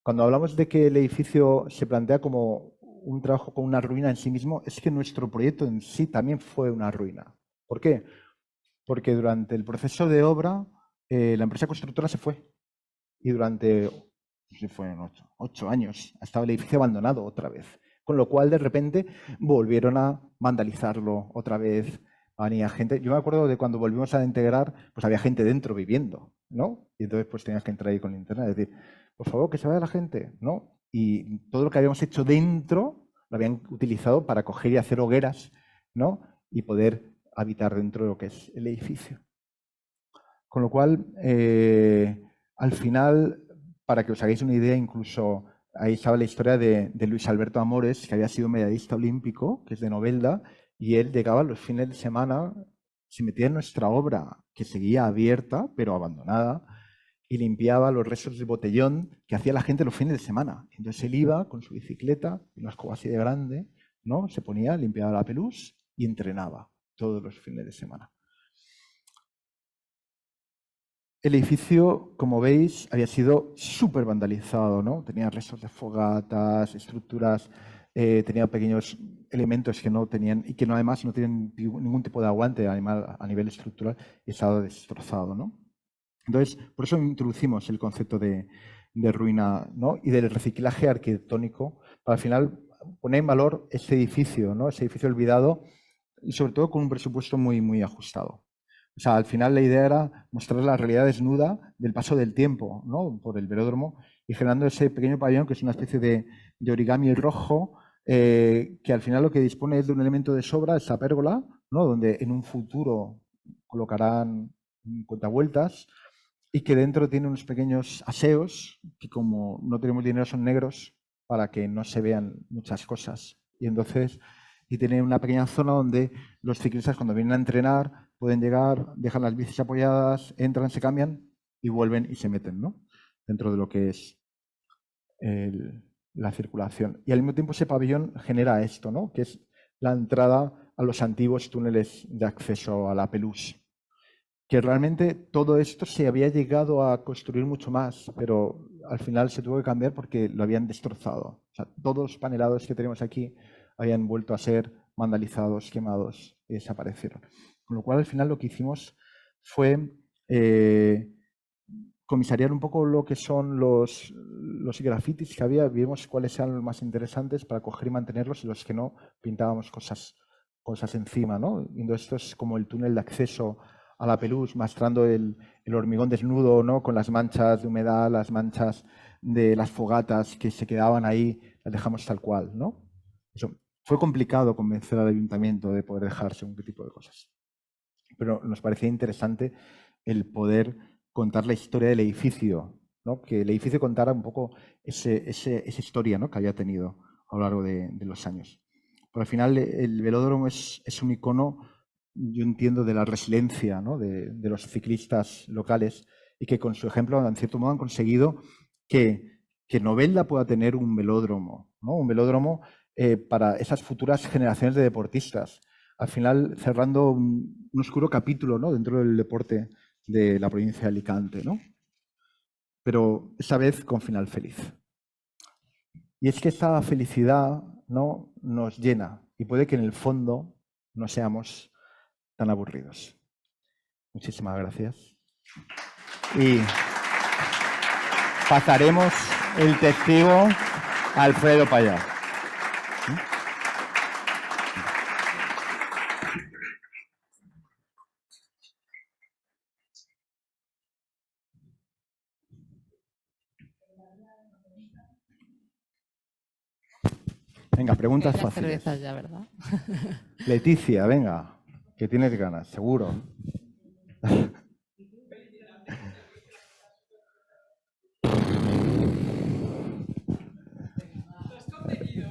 cuando hablamos de que el edificio se plantea como un trabajo con una ruina en sí mismo, es que nuestro proyecto en sí también fue una ruina. ¿Por qué? Porque durante el proceso de obra, la empresa constructora se fue. Y durante, no sé, fueron 8 años, ha estado el edificio abandonado otra vez. Con lo cual, de repente, volvieron a vandalizarlo otra vez. Venía gente. Yo me acuerdo de cuando volvimos a integrar, pues había gente dentro viviendo, ¿no? Y entonces, pues tenías que entrar ahí con linterna y decir, por favor, que se vaya la gente, ¿no? Y todo lo que habíamos hecho dentro lo habían utilizado para coger y hacer hogueras, ¿no? Y poder habitar dentro de lo que es el edificio. Con lo cual, al final, para que os hagáis una idea, incluso ahí estaba la historia de Luis Alberto Amores, que había sido medallista olímpico, que es de Novelda, y él llegaba los fines de semana, se metía en nuestra obra, que seguía abierta, pero abandonada, y limpiaba los restos del botellón que hacía la gente los fines de semana. Entonces él iba con su bicicleta, una escoba así de grande, ¿no? Se ponía, limpiaba la peluche y entrenaba todos los fines de semana. El edificio, como veis, había sido súper vandalizado, ¿no? Tenía restos de fogatas, estructuras, tenía pequeños elementos que no tenían y que no, además no tienen ningún tipo de aguante a nivel estructural y estaba destrozado, ¿no? Entonces, por eso introducimos el concepto de ruina, ¿no? Y del reciclaje arquitectónico para al final poner en valor ese edificio, ¿no? Ese edificio olvidado y sobre todo con un presupuesto muy, muy ajustado. O sea, al final la idea era mostrar la realidad desnuda del paso del tiempo, ¿no? Por el velódromo y generando ese pequeño pabellón que es una especie de origami rojo que al final lo que dispone es de un elemento de sobra, esa pérgola, ¿no? Donde en un futuro colocarán cuentavueltas y que dentro tiene unos pequeños aseos que como no tenemos dinero son negros para que no se vean muchas cosas. Y entonces, y tiene una pequeña zona donde los ciclistas cuando vienen a entrenar pueden llegar, dejan las bicis apoyadas, entran, se cambian y vuelven y se meten, ¿no? Dentro de lo que es la circulación. Y al mismo tiempo ese pabellón genera esto, ¿no? Que es la entrada a los antiguos túneles de acceso a la peluche. Que realmente todo esto se había llegado a construir mucho más, pero al final se tuvo que cambiar porque lo habían destrozado. O sea, todos los panelados que tenemos aquí habían vuelto a ser vandalizados, quemados y desaparecieron. Con lo cual, al final lo que hicimos fue comisariar un poco lo que son los grafitis que había, vimos cuáles eran los más interesantes para coger y mantenerlos y los que no, pintábamos cosas encima, ¿no? Y esto es como el túnel de acceso a la peluche, mostrando el hormigón desnudo, ¿no? Con las manchas de humedad, las manchas de las fogatas que se quedaban ahí, las dejamos tal cual, ¿no? Eso. Fue complicado convencer al ayuntamiento de poder dejarse un tipo de cosas. Pero nos parecía interesante el poder contar la historia del edificio, ¿no? Que el edificio contara un poco esa historia, ¿no? Que había tenido a lo largo de los años. Porque al final el velódromo es un icono, yo entiendo, de la resiliencia, ¿no? de los ciclistas locales y que con su ejemplo, en cierto modo, han conseguido que Novelda pueda tener un velódromo, ¿no? Un velódromo para esas futuras generaciones de deportistas. Al final, cerrando un oscuro capítulo, ¿no? Dentro del deporte de la provincia de Alicante, ¿no? Pero esta vez con final feliz. Y es que esta felicidad, ¿no? Nos llena y puede que en el fondo no seamos tan aburridos. Muchísimas gracias. Y pasaremos el testigo a Alfredo Payá. Venga, preguntas fáciles. Cervezas ya, ¿verdad? Leticia, venga, que tienes ganas, seguro.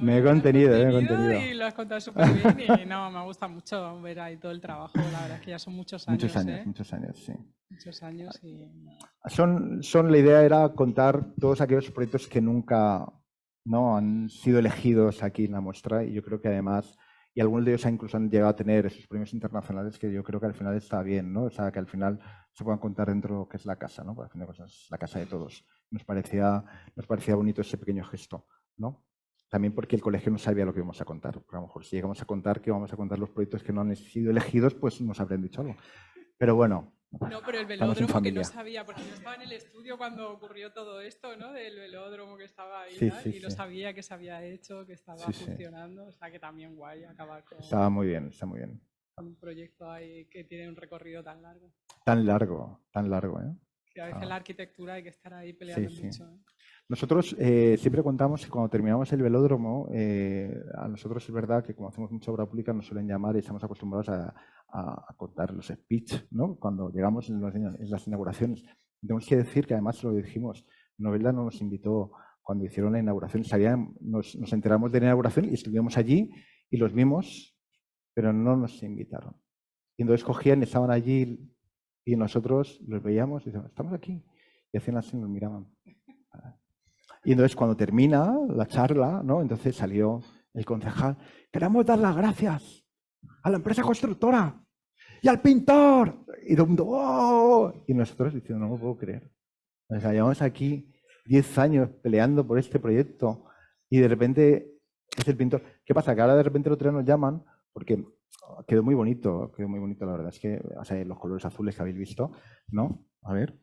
Me he contenido. Y lo has contado súper bien y no, me gusta mucho ver ahí todo el trabajo. La verdad es que ya son muchos años. Muchos años, sí. Muchos años y... La idea era contar todos aquellos proyectos que nunca, ¿no? Han sido elegidos aquí en la muestra y yo creo que además, y algunos de ellos incluso han llegado a tener esos premios internacionales que yo creo que al final está bien, ¿no? O sea, que al final se puedan contar dentro de lo que es la casa, ¿no? Porque al final pues, es la casa de todos. Nos parecía bonito ese pequeño gesto, ¿no? También porque el colegio no sabía lo que íbamos a contar. Porque a lo mejor si llegamos a contar que vamos a contar los proyectos que no han sido elegidos, pues nos habrían dicho algo. Pero bueno. No, pero el velódromo que no sabía, porque yo estaba en el estudio cuando ocurrió todo esto, ¿no? Del velódromo que estaba ahí y no sabía que se había hecho, que estaba funcionando. O sea, que también guay acabar con... Está muy bien. Con un proyecto ahí que tiene un recorrido tan largo. Tan largo, ¿eh? Que a veces en la arquitectura hay que estar ahí peleando mucho. ¿eh? Nosotros siempre contamos que cuando terminamos el velódromo, a nosotros es verdad que como hacemos mucha obra pública nos suelen llamar y estamos acostumbrados a contar los speech, ¿no? Cuando llegamos en las inauguraciones. Tenemos que decir que además lo dijimos, Novelda no nos invitó cuando hicieron la inauguración, nos enteramos de la inauguración y estuvimos allí y los vimos, pero no nos invitaron. Y entonces cogían, estaban allí y nosotros los veíamos y decíamos, estamos aquí. Y hacían así, nos miraban. Y entonces cuando termina la charla, ¿no? Entonces salió el concejal, queremos dar las gracias a la empresa constructora y al pintor. Y todo el mundo, ¡oh! Y nosotros diciendo, no lo puedo creer. O sea, llevamos aquí 10 años peleando por este proyecto y de repente es el pintor. ¿Qué pasa? Que ahora de repente los tres nos llaman porque quedó muy bonito, la verdad. Es que, o sea, los colores azules que habéis visto, ¿no? A ver.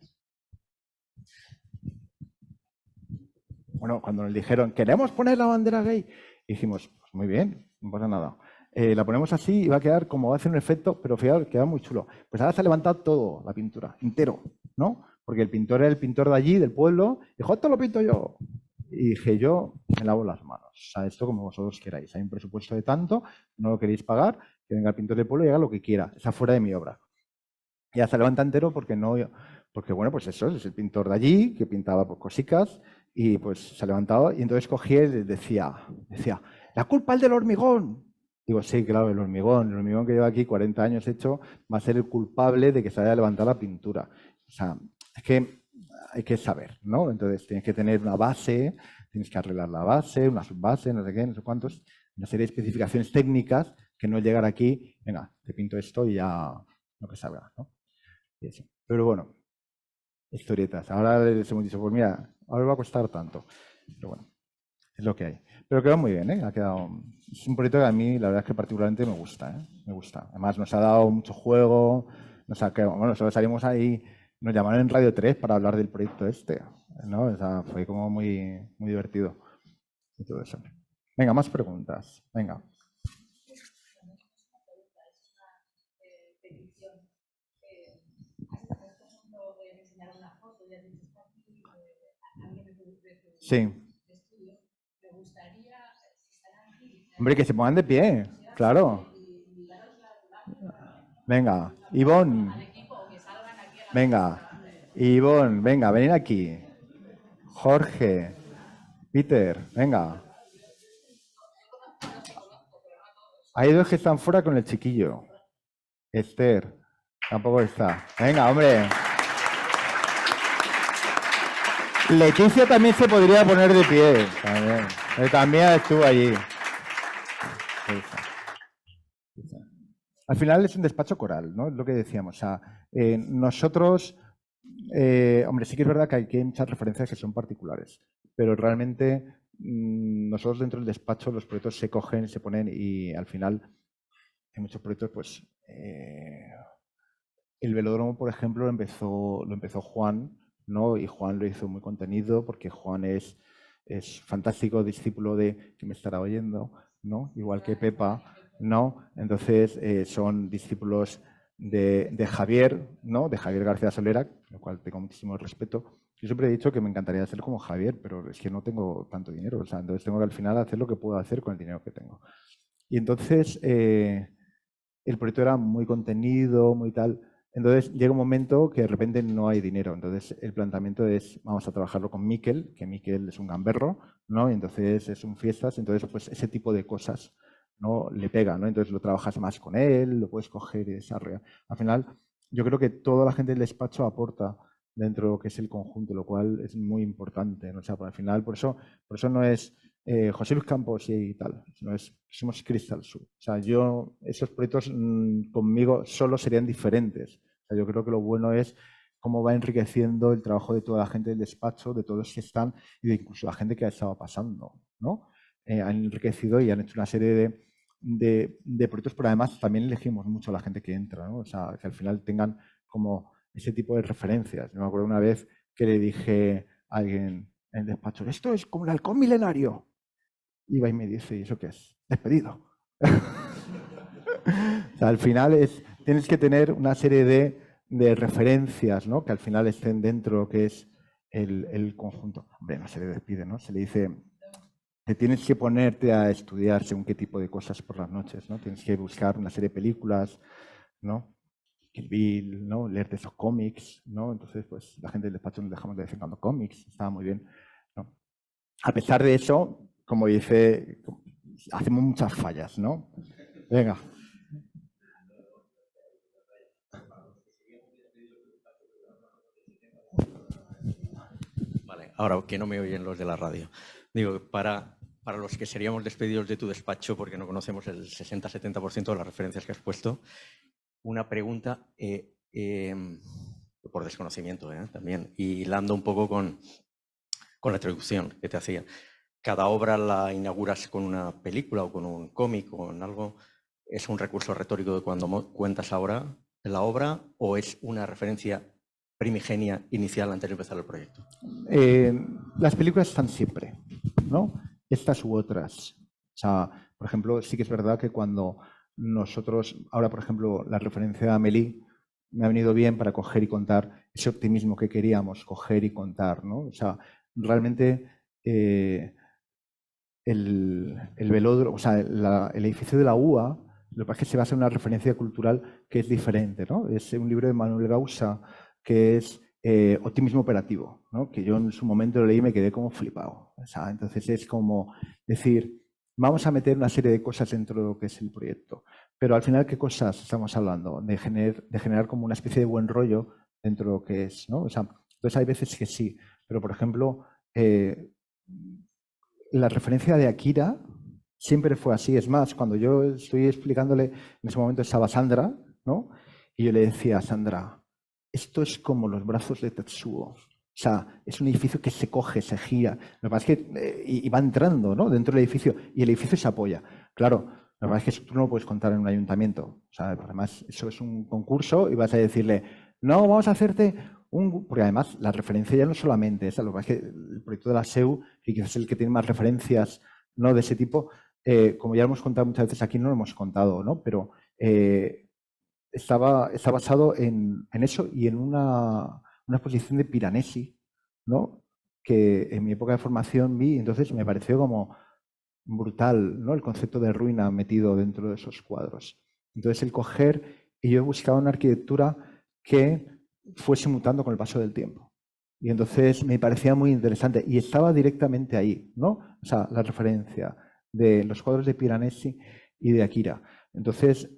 Bueno, cuando nos dijeron, queremos poner la bandera gay, dijimos, pues muy bien, no pasa nada. La ponemos así y va a quedar como va a hacer un efecto, pero fijaos, queda muy chulo. Pues ahora se ha levantado todo, la pintura, entero, ¿no? Porque el pintor era el pintor de allí, del pueblo, dijo, esto lo pinto yo. Y dije, yo me lavo las manos. O sea, esto como vosotros queráis. Hay un presupuesto de tanto, no lo queréis pagar, que venga el pintor del pueblo y haga lo que quiera. Está fuera de mi obra. Ya se levanta entero porque bueno, pues eso, es el pintor de allí, que pintaba por cosicas, y pues se ha levantado y entonces cogía y decía, la culpa es del hormigón. Digo, sí, claro, el hormigón que lleva aquí 40 años hecho va a ser el culpable de que se haya levantado la pintura. O sea, es que hay que saber, ¿no? Entonces tienes que tener una base, tienes que arreglar la base, una subbase, no sé qué, no sé cuántos, una serie de especificaciones técnicas que no es llegar aquí, venga, te pinto esto y ya lo que salga, ¿no? Pero bueno, historietas. Ahora les hemos dicho, pues mira, ahora va a costar tanto. Pero bueno, es lo que hay. Pero quedó muy bien, ¿eh? Es un proyecto que a mí, la verdad es que particularmente me gusta, ¿eh? Me gusta. Además, nos ha dado mucho juego. Bueno, solo salimos ahí, nos llamaron en Radio 3 para hablar del proyecto este, ¿no? O sea, fue como muy, muy divertido. Y todo eso. Venga, más preguntas. Venga. Sí. Hombre, que se pongan de pie, claro. Venga, Ivonne. Venga, Ivonne, venga, venid aquí. Jorge, Peter, venga. Hay dos que están fuera con el chiquillo. Esther, tampoco está. Venga, hombre. Leticia también se podría poner de pie. También estuvo allí. Al final es un despacho coral, ¿no? Es lo que decíamos. O sea, nosotros, hombre, sí que es verdad que hay muchas referencias que son particulares, pero realmente nosotros dentro del despacho los proyectos se cogen, se ponen y al final hay muchos proyectos, pues el velódromo, por ejemplo, lo empezó Juan, ¿no? Y Juan lo hizo muy contenido porque Juan es fantástico discípulo de que me estará oyendo, ¿no? Igual que Pepa, ¿no? Entonces son discípulos de Javier, ¿no? De Javier García Solera, lo cual tengo muchísimo respeto. Yo siempre he dicho que me encantaría ser como Javier, pero es que no tengo tanto dinero, o sea, entonces tengo que al final hacer lo que puedo hacer con el dinero que tengo. Y entonces el proyecto era muy contenido, muy tal. Entonces llega un momento que de repente no hay dinero. Entonces el planteamiento es, vamos a trabajarlo con Miquel, que Miquel es un gamberro, ¿no? Y entonces es un fiestas, entonces pues ese tipo de cosas, ¿no? Le pega, ¿no? Entonces lo trabajas más con él, lo puedes coger y desarrollar. Al final, yo creo que toda la gente del despacho aporta dentro de lo que es el conjunto, lo cual es muy importante, ¿no? O sea, al final, por eso no es José Luis Campos y tal, sino somos Crystal Sur. O sea, esos proyectos conmigo solo serían diferentes. O sea, yo creo que lo bueno es cómo va enriqueciendo el trabajo de toda la gente del despacho, de todos los que están y de incluso la gente que ha estado pasando, ¿no? Han enriquecido y han hecho una serie de proyectos, pero además también elegimos mucho a la gente que entra, ¿no? O sea, que al final tengan como ese tipo de referencias. Yo me acuerdo una vez que le dije a alguien en el despacho, esto es como el halcón milenario. Y va y me dice, ¿y eso qué es? Despedido. O sea, al final tienes que tener una serie de referencias, ¿no? Que al final estén dentro de lo que es el conjunto. Hombre, no se le despide, ¿no? Se le dice, te tienes que ponerte a estudiar según qué tipo de cosas por las noches, ¿no? Tienes que buscar una serie de películas, ¿no? Kill Bill, ¿no? Leerte esos cómics, ¿no? Entonces, pues la gente del despacho nos dejamos de vez en cuando cómics, estaba muy bien, ¿no? A pesar de eso, como dice, hacemos muchas fallas, ¿no? Venga. Vale, ahora que no me oyen los de la radio. Digo, para los que seríamos despedidos de tu despacho, porque no conocemos el 60-70% de las referencias que has puesto, una pregunta por desconocimiento también, y hilando un poco con la introducción que te hacía. Cada obra la inauguras con una película o con un cómic o con algo. ¿Es un recurso retórico de cuando cuentas ahora la obra o es una referencia primigenia inicial antes de empezar el proyecto? Las películas están siempre, ¿no? Estas u otras. O sea, por ejemplo, sí que es verdad que cuando nosotros, ahora por ejemplo, la referencia a Amélie me ha venido bien para coger y contar ese optimismo que queríamos coger y contar, ¿no? O sea, realmente el velódromo, o sea, el edificio de la UA, lo que pasa es que se basa en una referencia cultural que es diferente, ¿no? Es un libro de Manuel Gausa que es Optimismo Operativo, ¿no? Que yo en su momento lo leí y me quedé como flipado. O sea, entonces es como decir, vamos a meter una serie de cosas dentro de lo que es el proyecto. Pero al final, ¿qué cosas estamos hablando? De generar como una especie de buen rollo dentro de lo que es, ¿no? O sea, entonces hay veces que sí, pero por ejemplo, la referencia de Akira siempre fue así. Es más, cuando yo estoy explicándole, en ese momento estaba Sandra, ¿no? Y yo le decía a Sandra, esto es como los brazos de Tetsuo. O sea, es un edificio que se coge, se gira. Lo que pasa es que y va entrando, ¿no? Dentro del edificio y el edificio se apoya. Claro, lo que pasa es que eso tú no lo puedes contar en un ayuntamiento. O sea, además, eso es un concurso y vas a decirle, no, vamos a hacerte porque además la referencia ya no solamente es, lo que pasa es que el proyecto de la SEU, que quizás es el que tiene más referencias, ¿no? De ese tipo, como ya hemos contado muchas veces aquí, no lo hemos contado, ¿no? Pero está basado en eso y en una exposición de Piranesi, ¿no? Que en mi época de formación vi, entonces me pareció como brutal, ¿no? El concepto de ruina metido dentro de esos cuadros. Entonces el coger, y yo he buscado una arquitectura que fuese mutando con el paso del tiempo. Y entonces me parecía muy interesante y estaba directamente ahí, ¿no? O sea, la referencia de los cuadros de Piranesi y de Akira. Entonces,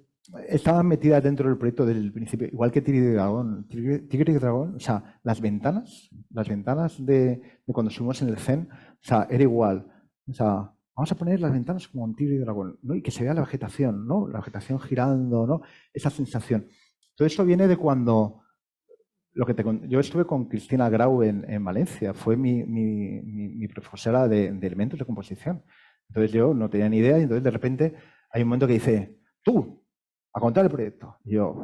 estaban metidas dentro del proyecto desde el principio, igual que Tigre y Dragón. Tigre y Dragón, o sea, las ventanas de cuando subimos en el Zen, o sea, era igual. O sea, vamos a poner las ventanas como en Tigre y Dragón, ¿no? Y que se vea la vegetación, ¿no? La vegetación girando, ¿no? Esa sensación. Todo esto viene de cuando yo estuve con Cristina Grau en Valencia, fue mi profesora de elementos de composición. Entonces yo no tenía ni idea y entonces de repente hay un momento que dice, tú, a contar el proyecto. Y yo,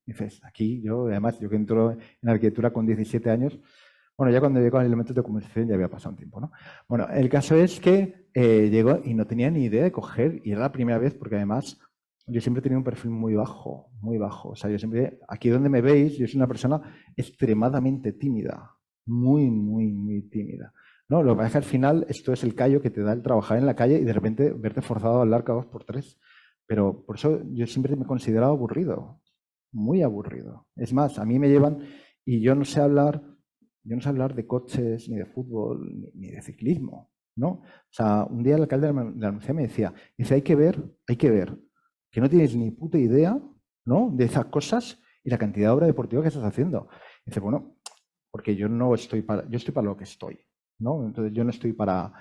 dices, aquí además yo que entro en arquitectura con 17 años, bueno, ya cuando llego a elementos de composición ya había pasado un tiempo, ¿no? Bueno, el caso es que llegó y no tenía ni idea de coger, y era la primera vez porque además yo siempre he tenido un perfil muy bajo, muy bajo. O sea, yo siempre, aquí donde me veis, yo soy una persona extremadamente tímida, muy, muy, muy tímida. ¿No? Lo que pasa es que al final esto es el callo que te da el trabajar en la calle y de repente verte forzado a hablar cada 2x3. Pero por eso yo siempre me he considerado aburrido, muy aburrido. Es más, a mí me llevan y yo no sé hablar de coches, ni de fútbol, ni de ciclismo, ¿no? O sea, un día el alcalde de la universidad me decía, hay que ver, que no tienes ni puta idea, ¿no? De esas cosas y la cantidad de obra deportiva que estás haciendo. Y dice, bueno, porque yo estoy para lo que estoy, ¿no? Entonces yo no estoy para...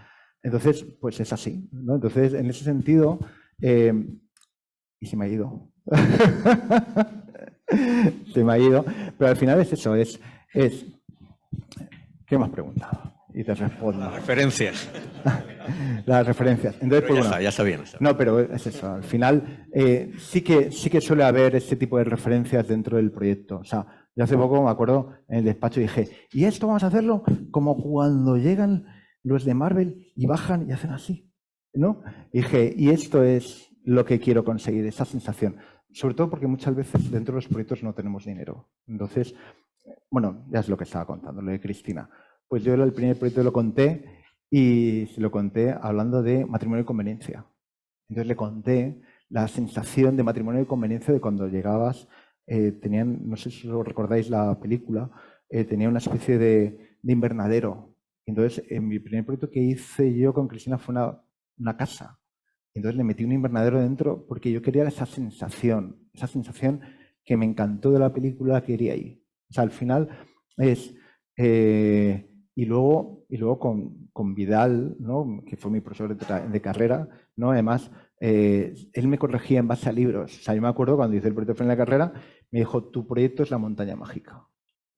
Entonces, pues es así, ¿no? Entonces, en ese sentido... y se me ha ido. Se me ha ido. Pero al final es eso, ¿qué me has preguntado? Y te respondo. Las referencias. Las referencias. Entonces, pues, bueno, ya está bien. No, pero es eso. Al final sí que suele haber este tipo de referencias dentro del proyecto. O sea, yo hace poco me acuerdo en el despacho dije, y esto vamos a hacerlo como cuando llegan los de Marvel y bajan y hacen así, ¿no? Y dije, y esto es lo que quiero conseguir, esa sensación. Sobre todo porque muchas veces dentro de los proyectos no tenemos dinero. Entonces, bueno, ya es lo que estaba contando, lo de Cristina. Pues yo el primer proyecto lo conté y se lo conté hablando de matrimonio y conveniencia. Entonces le conté la sensación de matrimonio y conveniencia de cuando llegabas, no sé si os recordáis la película, tenía una especie de invernadero. Entonces, en mi primer proyecto que hice yo con Cristina fue una casa. Entonces le metí un invernadero dentro porque yo quería esa sensación que me encantó de la película, quería ir. O sea, al final es... y luego con Vidal, ¿no? Que fue mi profesor de carrera, ¿no? Además, él me corregía en base a libros. O sea, yo me acuerdo cuando hice el proyecto de la carrera, me dijo, tu proyecto es La montaña mágica.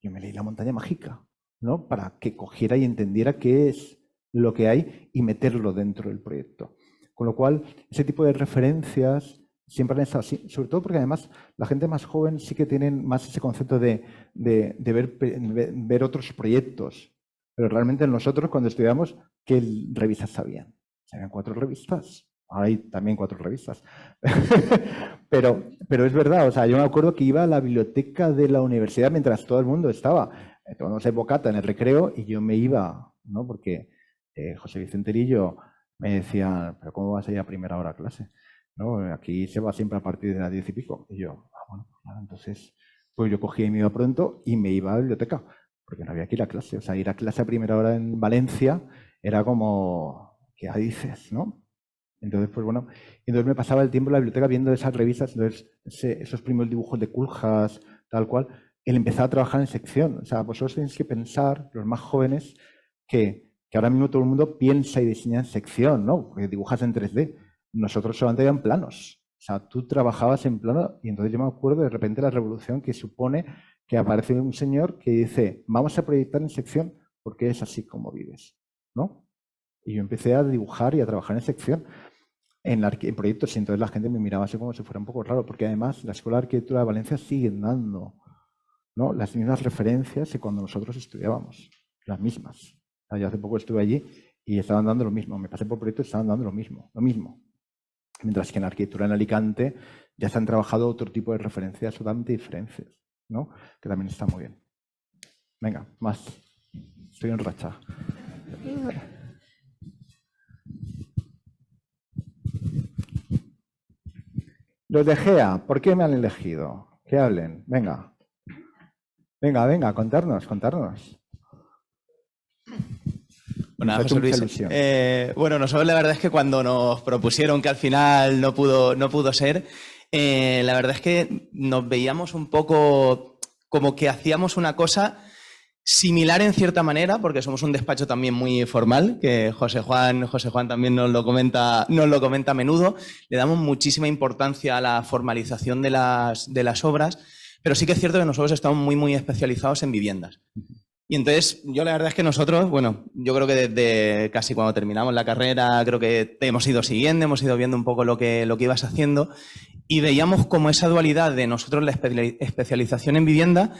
Yo me leí La montaña mágica, ¿no? Para que cogiera y entendiera qué es lo que hay y meterlo dentro del proyecto. Con lo cual, ese tipo de referencias siempre han estado así, sobre todo porque además la gente más joven sí que tienen más ese concepto de ver otros proyectos. Pero realmente nosotros cuando estudiamos, ¿qué revistas habían? Habían 4 revistas. Ahora hay también 4 revistas. pero es verdad, o sea, yo me acuerdo que iba a la biblioteca de la universidad mientras todo el mundo estaba tomándose bocata en el recreo y yo me iba, ¿no? Porque José Vicente y yo me decían, ¿pero cómo vas a ir a primera hora a clase? ¿No? Aquí se va siempre a partir de las 10 y pico. Y yo, bueno, claro, entonces, pues yo cogía y me iba pronto y me iba a la biblioteca, porque no había que ir a clase. O sea, ir a clase a primera hora en Valencia era como, ¿qué dices, no? Entonces, pues bueno, entonces me pasaba el tiempo en la biblioteca viendo esas revistas, entonces esos primeros dibujos de Culjas, tal cual, él empezaba a trabajar en sección. O sea, vosotros tenéis que pensar, los más jóvenes, que ahora mismo todo el mundo piensa y diseña en sección, ¿no? Porque dibujas en 3D. Nosotros solamente habían planos. O sea, tú trabajabas en plano y entonces yo me acuerdo de repente la revolución que supone que aparece un señor que dice, vamos a proyectar en sección porque es así como vives, ¿no? Y yo empecé a dibujar y a trabajar en sección en proyectos y entonces la gente me miraba así como si fuera un poco raro, porque además la Escuela de Arquitectura de Valencia sigue dando, ¿no? Las mismas referencias que cuando nosotros estudiábamos, las mismas. Yo hace poco estuve allí y estaban dando lo mismo. Me pasé por proyectos y estaban dando lo mismo. Mientras que en arquitectura en Alicante ya se han trabajado otro tipo de referencias totalmente diferentes, ¿no? Que también está muy bien. Venga, más. Estoy en racha. Los de GEA, ¿por qué me han elegido? Que hablen. Venga. Venga, contarnos. Bueno, José Luis, bueno, nosotros la verdad es que cuando nos propusieron que al final no pudo ser, la verdad es que nos veíamos un poco como que hacíamos una cosa similar en cierta manera, porque somos un despacho también muy formal, que José Juan también nos lo comenta a menudo. Le damos muchísima importancia a la formalización de las obras, pero sí que es cierto que nosotros estamos muy especializados en viviendas. Y entonces, yo la verdad es que nosotros, bueno, yo creo que desde casi cuando terminamos la carrera, creo que te hemos ido siguiendo, hemos ido viendo un poco lo que ibas haciendo y veíamos como esa dualidad de nosotros la especialización en vivienda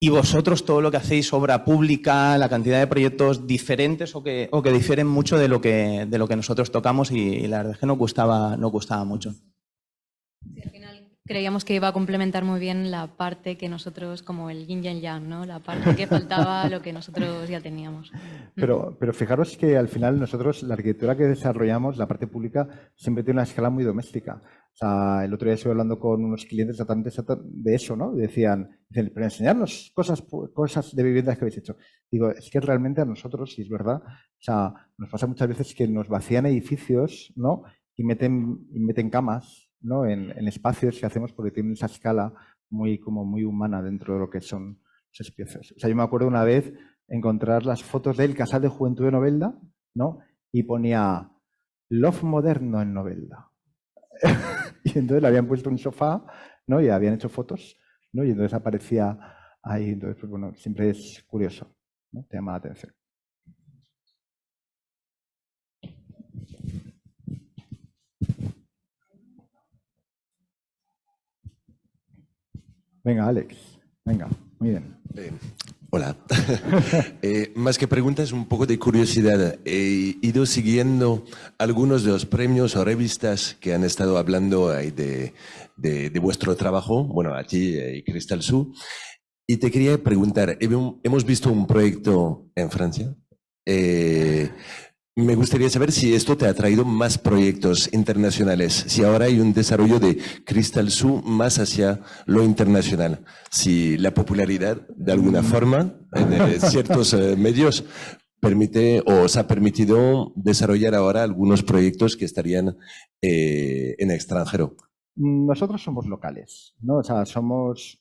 y vosotros todo lo que hacéis, obra pública, la cantidad de proyectos diferentes o que difieren mucho de lo que nosotros tocamos y la verdad es que nos gustaba mucho. Sí, al final creíamos que iba a complementar muy bien la parte que nosotros, como el yin y el yang, ¿no? La parte que faltaba, lo que nosotros ya teníamos. Pero fijaros que al final nosotros, la arquitectura que desarrollamos, la parte pública, siempre tiene una escala muy doméstica. O sea, el otro día estuve hablando con unos clientes de eso, ¿no? Decían, pero enseñarnos cosas de viviendas que habéis hecho. Digo, es que realmente a nosotros, si es verdad, o sea, nos pasa muchas veces que nos vacían edificios, ¿no? Y meten camas, ¿no? En espacios que hacemos porque tienen esa escala muy humana dentro de lo que son esos piezas. O sea, yo me acuerdo una vez encontrar las fotos del Casal de Juventud de Novelda, ¿no? Y ponía Loft moderno en Novelda. Y entonces le habían puesto un sofá, ¿no? Y habían hecho fotos, ¿no? Y entonces aparecía ahí. Entonces, pues bueno, siempre es curioso, ¿no? Te llama la atención. Venga, Alex. Venga, muy bien. Hola. Más que preguntas, un poco de curiosidad. He ido siguiendo algunos de los premios o revistas que han estado hablando ahí de vuestro trabajo, bueno, aquí y Cristal Su. Y te quería preguntar, hemos visto un proyecto en Francia. Me gustaría saber si esto te ha traído más proyectos internacionales, si ahora hay un desarrollo de Cristal Su más hacia lo internacional, si la popularidad, de alguna forma, en ciertos medios, permite o os ha permitido desarrollar ahora algunos proyectos que estarían en extranjero. Nosotros somos locales, ¿no? O sea, estamos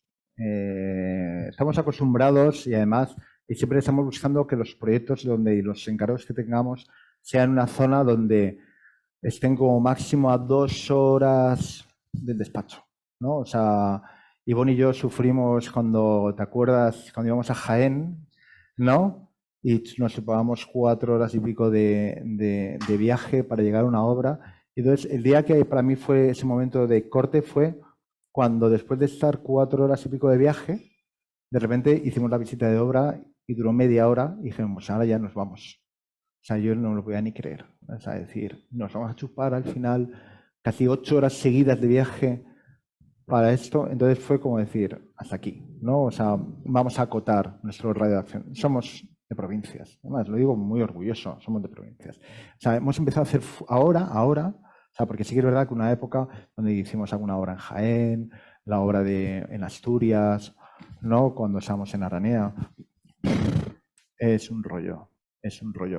acostumbrados y además siempre estamos buscando que los proyectos y los encargos que tengamos sean en una zona donde estén como máximo a 2 horas del despacho, ¿no? O sea, Ivonne y yo sufrimos cuando, ¿te acuerdas? Cuando íbamos a Jaén, ¿no? Y nos separábamos 4 horas y pico de viaje para llegar a una obra. Y entonces, el día que para mí fue ese momento de corte fue cuando, después de estar 4 horas y pico de viaje, de repente hicimos la visita de obra y duró media hora y dijimos, ahora ya nos vamos. O sea, yo no lo podía ni creer. O sea, decir, nos vamos a chupar al final casi 8 horas seguidas de viaje para esto. Entonces fue como decir, hasta aquí, ¿no? O sea, vamos a acotar nuestro radio de acción. Somos de provincias. Además, lo digo muy orgulloso, somos de provincias. O sea, hemos empezado a hacer ahora, o sea, porque sí que es verdad que una época donde hicimos alguna obra en Jaén, la obra en Asturias, ¿no? Cuando estábamos en Aranea. Es un rollo.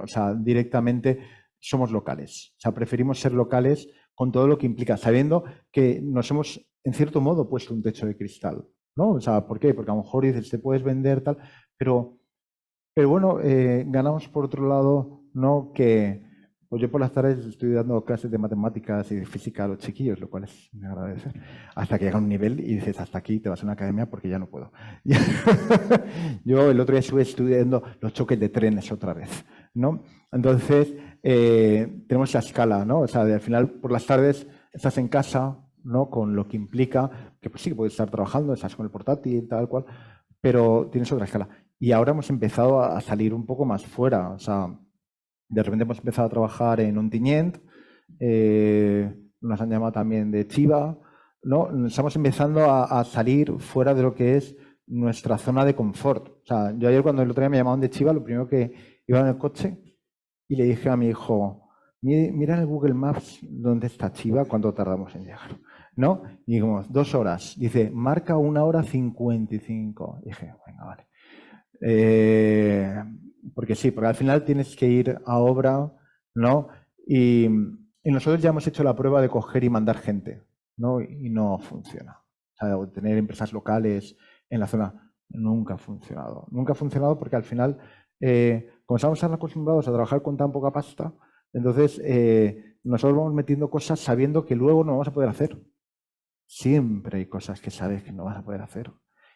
O sea, directamente somos locales. O sea, preferimos ser locales con todo lo que implica, sabiendo que nos hemos, en cierto modo, puesto un techo de cristal, ¿no? O sea, ¿por qué? Porque a lo mejor dices, te puedes vender tal, pero bueno, ganamos por otro lado, ¿no? Que pues yo por las tardes estoy dando clases de matemáticas y de física a los chiquillos, lo cual es me agradece, hasta que llega un nivel y dices, hasta aquí te vas a una academia porque ya no puedo. Yo el otro día estuve estudiando los choques de trenes otra vez, ¿no? Entonces, tenemos esa escala, ¿no? O sea, al final, por las tardes estás en casa, ¿no? Con lo que implica, que pues sí, que puedes estar trabajando, estás con el portátil, tal cual, pero tienes otra escala. Y ahora hemos empezado a salir un poco más fuera, o sea, de repente hemos empezado a trabajar en Ontinyent, nos han llamado también de Chiva, ¿no? Estamos empezando a salir fuera de lo que es nuestra zona de confort. O sea, yo ayer cuando el otro día me llamaban de Chiva, lo primero que iba en el coche y le dije a mi hijo, mira en el Google Maps dónde está Chiva, cuánto tardamos en llegar, ¿no? Y dijimos, 2 horas. Dice, marca 1 hora 55. Dije, venga, vale. porque sí, porque al final tienes que ir a obra, ¿no? Y nosotros ya hemos hecho la prueba de coger y mandar gente, ¿no? Y no funciona. O sea, tener empresas locales en la zona nunca ha funcionado. Nunca ha funcionado porque al final, como estamos tan acostumbrados a trabajar con tan poca pasta, entonces nosotros vamos metiendo cosas sabiendo que luego no vamos a poder hacer. Siempre hay cosas que sabes que no vas a poder hacer.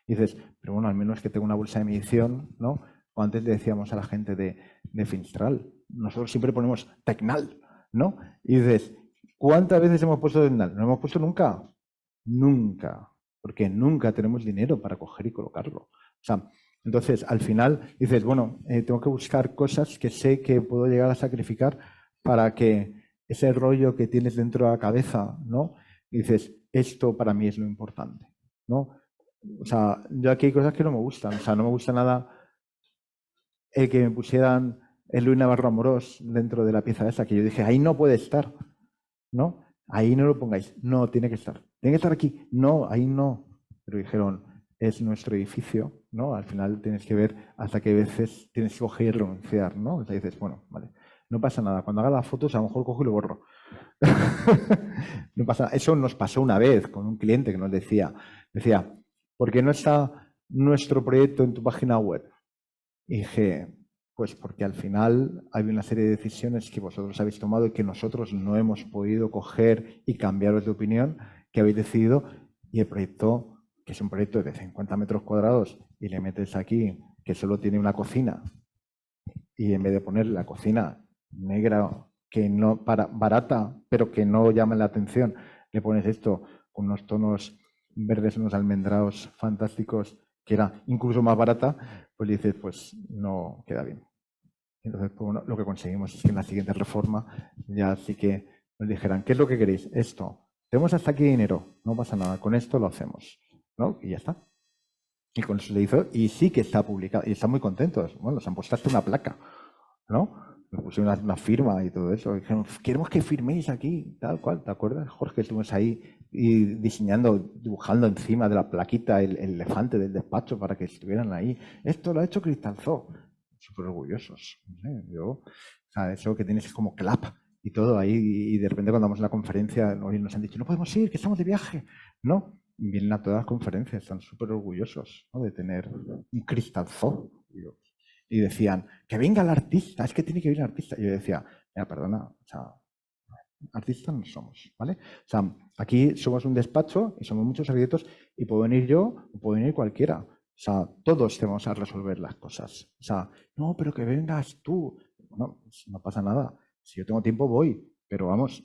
Y dices, pero bueno, al menos que tengo una bolsa de medición, ¿no? O antes le decíamos a la gente de Finstral, nosotros siempre ponemos Tecnal, ¿no? Y dices, ¿cuántas veces hemos puesto Tecnal? ¿No hemos puesto nunca? Nunca. Porque nunca tenemos dinero para coger y colocarlo. O sea, entonces, al final dices, bueno, tengo que buscar cosas que sé que puedo llegar a sacrificar para que ese rollo que tienes dentro de la cabeza, ¿no? Y dices, esto para mí es lo importante, ¿no? O sea, yo aquí hay cosas que no me gustan. O sea, no me gusta nada el que me pusieran el Luis Navarro Amorós dentro de la pieza esa, que yo dije, ahí no puede estar, ¿no? Ahí no lo pongáis. No, tiene que estar. Tiene que estar aquí. No, ahí no. Pero dijeron, es nuestro edificio, ¿no? Al final tienes que ver hasta qué veces tienes que coger y renunciar, ¿no? O sea, dices, bueno, vale, no pasa nada. Cuando haga las fotos, a lo mejor cojo y lo borro. No pasa nada. Eso nos pasó una vez con un cliente que nos decía, ¿por qué no está nuestro proyecto en tu página web? Y dije, pues porque al final hay una serie de decisiones que vosotros habéis tomado y que nosotros no hemos podido coger y cambiaros de opinión, que habéis decidido, y el proyecto, que es un proyecto de 50 metros cuadrados, y le metes aquí que solo tiene una cocina, y en vez de poner la cocina negra, que no barata, pero que no llama la atención, le pones esto con unos tonos verdes, unos almendrados fantásticos, que era incluso más barata, pues dices, pues no queda bien. Entonces, pues, bueno, lo que conseguimos es que en la siguiente reforma ya sí que nos dijeran, ¿qué es lo que queréis? Esto. Tenemos hasta aquí dinero, no pasa nada, con esto lo hacemos, ¿no? Y ya está. Y con eso se le hizo, y sí que está publicado, y están muy contentos. Bueno, se han puesto hasta una placa, ¿no? Me pusieron una firma y todo eso. Dijeron, queremos que firméis aquí, tal cual, ¿te acuerdas? Jorge, estuvimos ahí y diseñando, dibujando encima de la plaquita el elefante del despacho para que estuvieran ahí. Esto lo ha hecho Crystal Zoo. Súper orgullosos. No sé, yo, o sea, eso que tienes como clap y todo ahí, y de repente cuando vamos a la conferencia nos han dicho, no podemos ir, que estamos de viaje. No, vienen a todas las conferencias, están súper orgullosos, ¿no?, de tener un Crystal Zoo. Y decían, que venga el artista, es que tiene que venir el artista. Y yo decía, mira, perdona, o sea, artistas no somos, ¿vale? O sea, aquí somos un despacho y somos muchos arquitectos y puedo venir yo o puede venir cualquiera. O sea, todos tenemos a resolver las cosas. O sea, no, pero que vengas tú. Bueno, no pasa nada. Si yo tengo tiempo, voy. Pero vamos,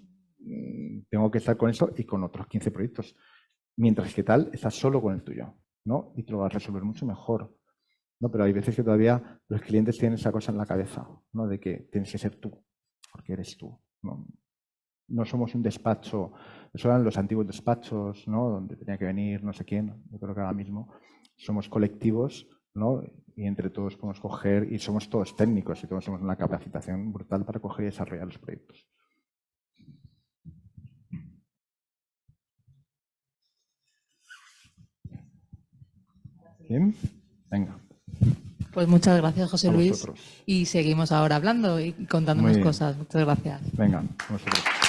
tengo que estar con eso y con otros 15 proyectos. Mientras que tal, estás solo con el tuyo, ¿no? Y te lo vas a resolver mucho mejor. No, pero hay veces que todavía los clientes tienen esa cosa en la cabeza, ¿no?, de que tienes que ser tú, porque eres tú. No somos un despacho, eso eran los antiguos despachos, ¿no?, donde tenía que venir no sé quién. Yo creo que ahora mismo somos colectivos, ¿no?, y entre todos podemos coger, y somos todos técnicos y todos tenemos una capacitación brutal para coger y desarrollar los proyectos. ¿Bien? Venga. Pues muchas gracias, José Luis. Vosotros. Y seguimos ahora hablando y contándonos cosas. Muchas gracias. Venga, vosotros.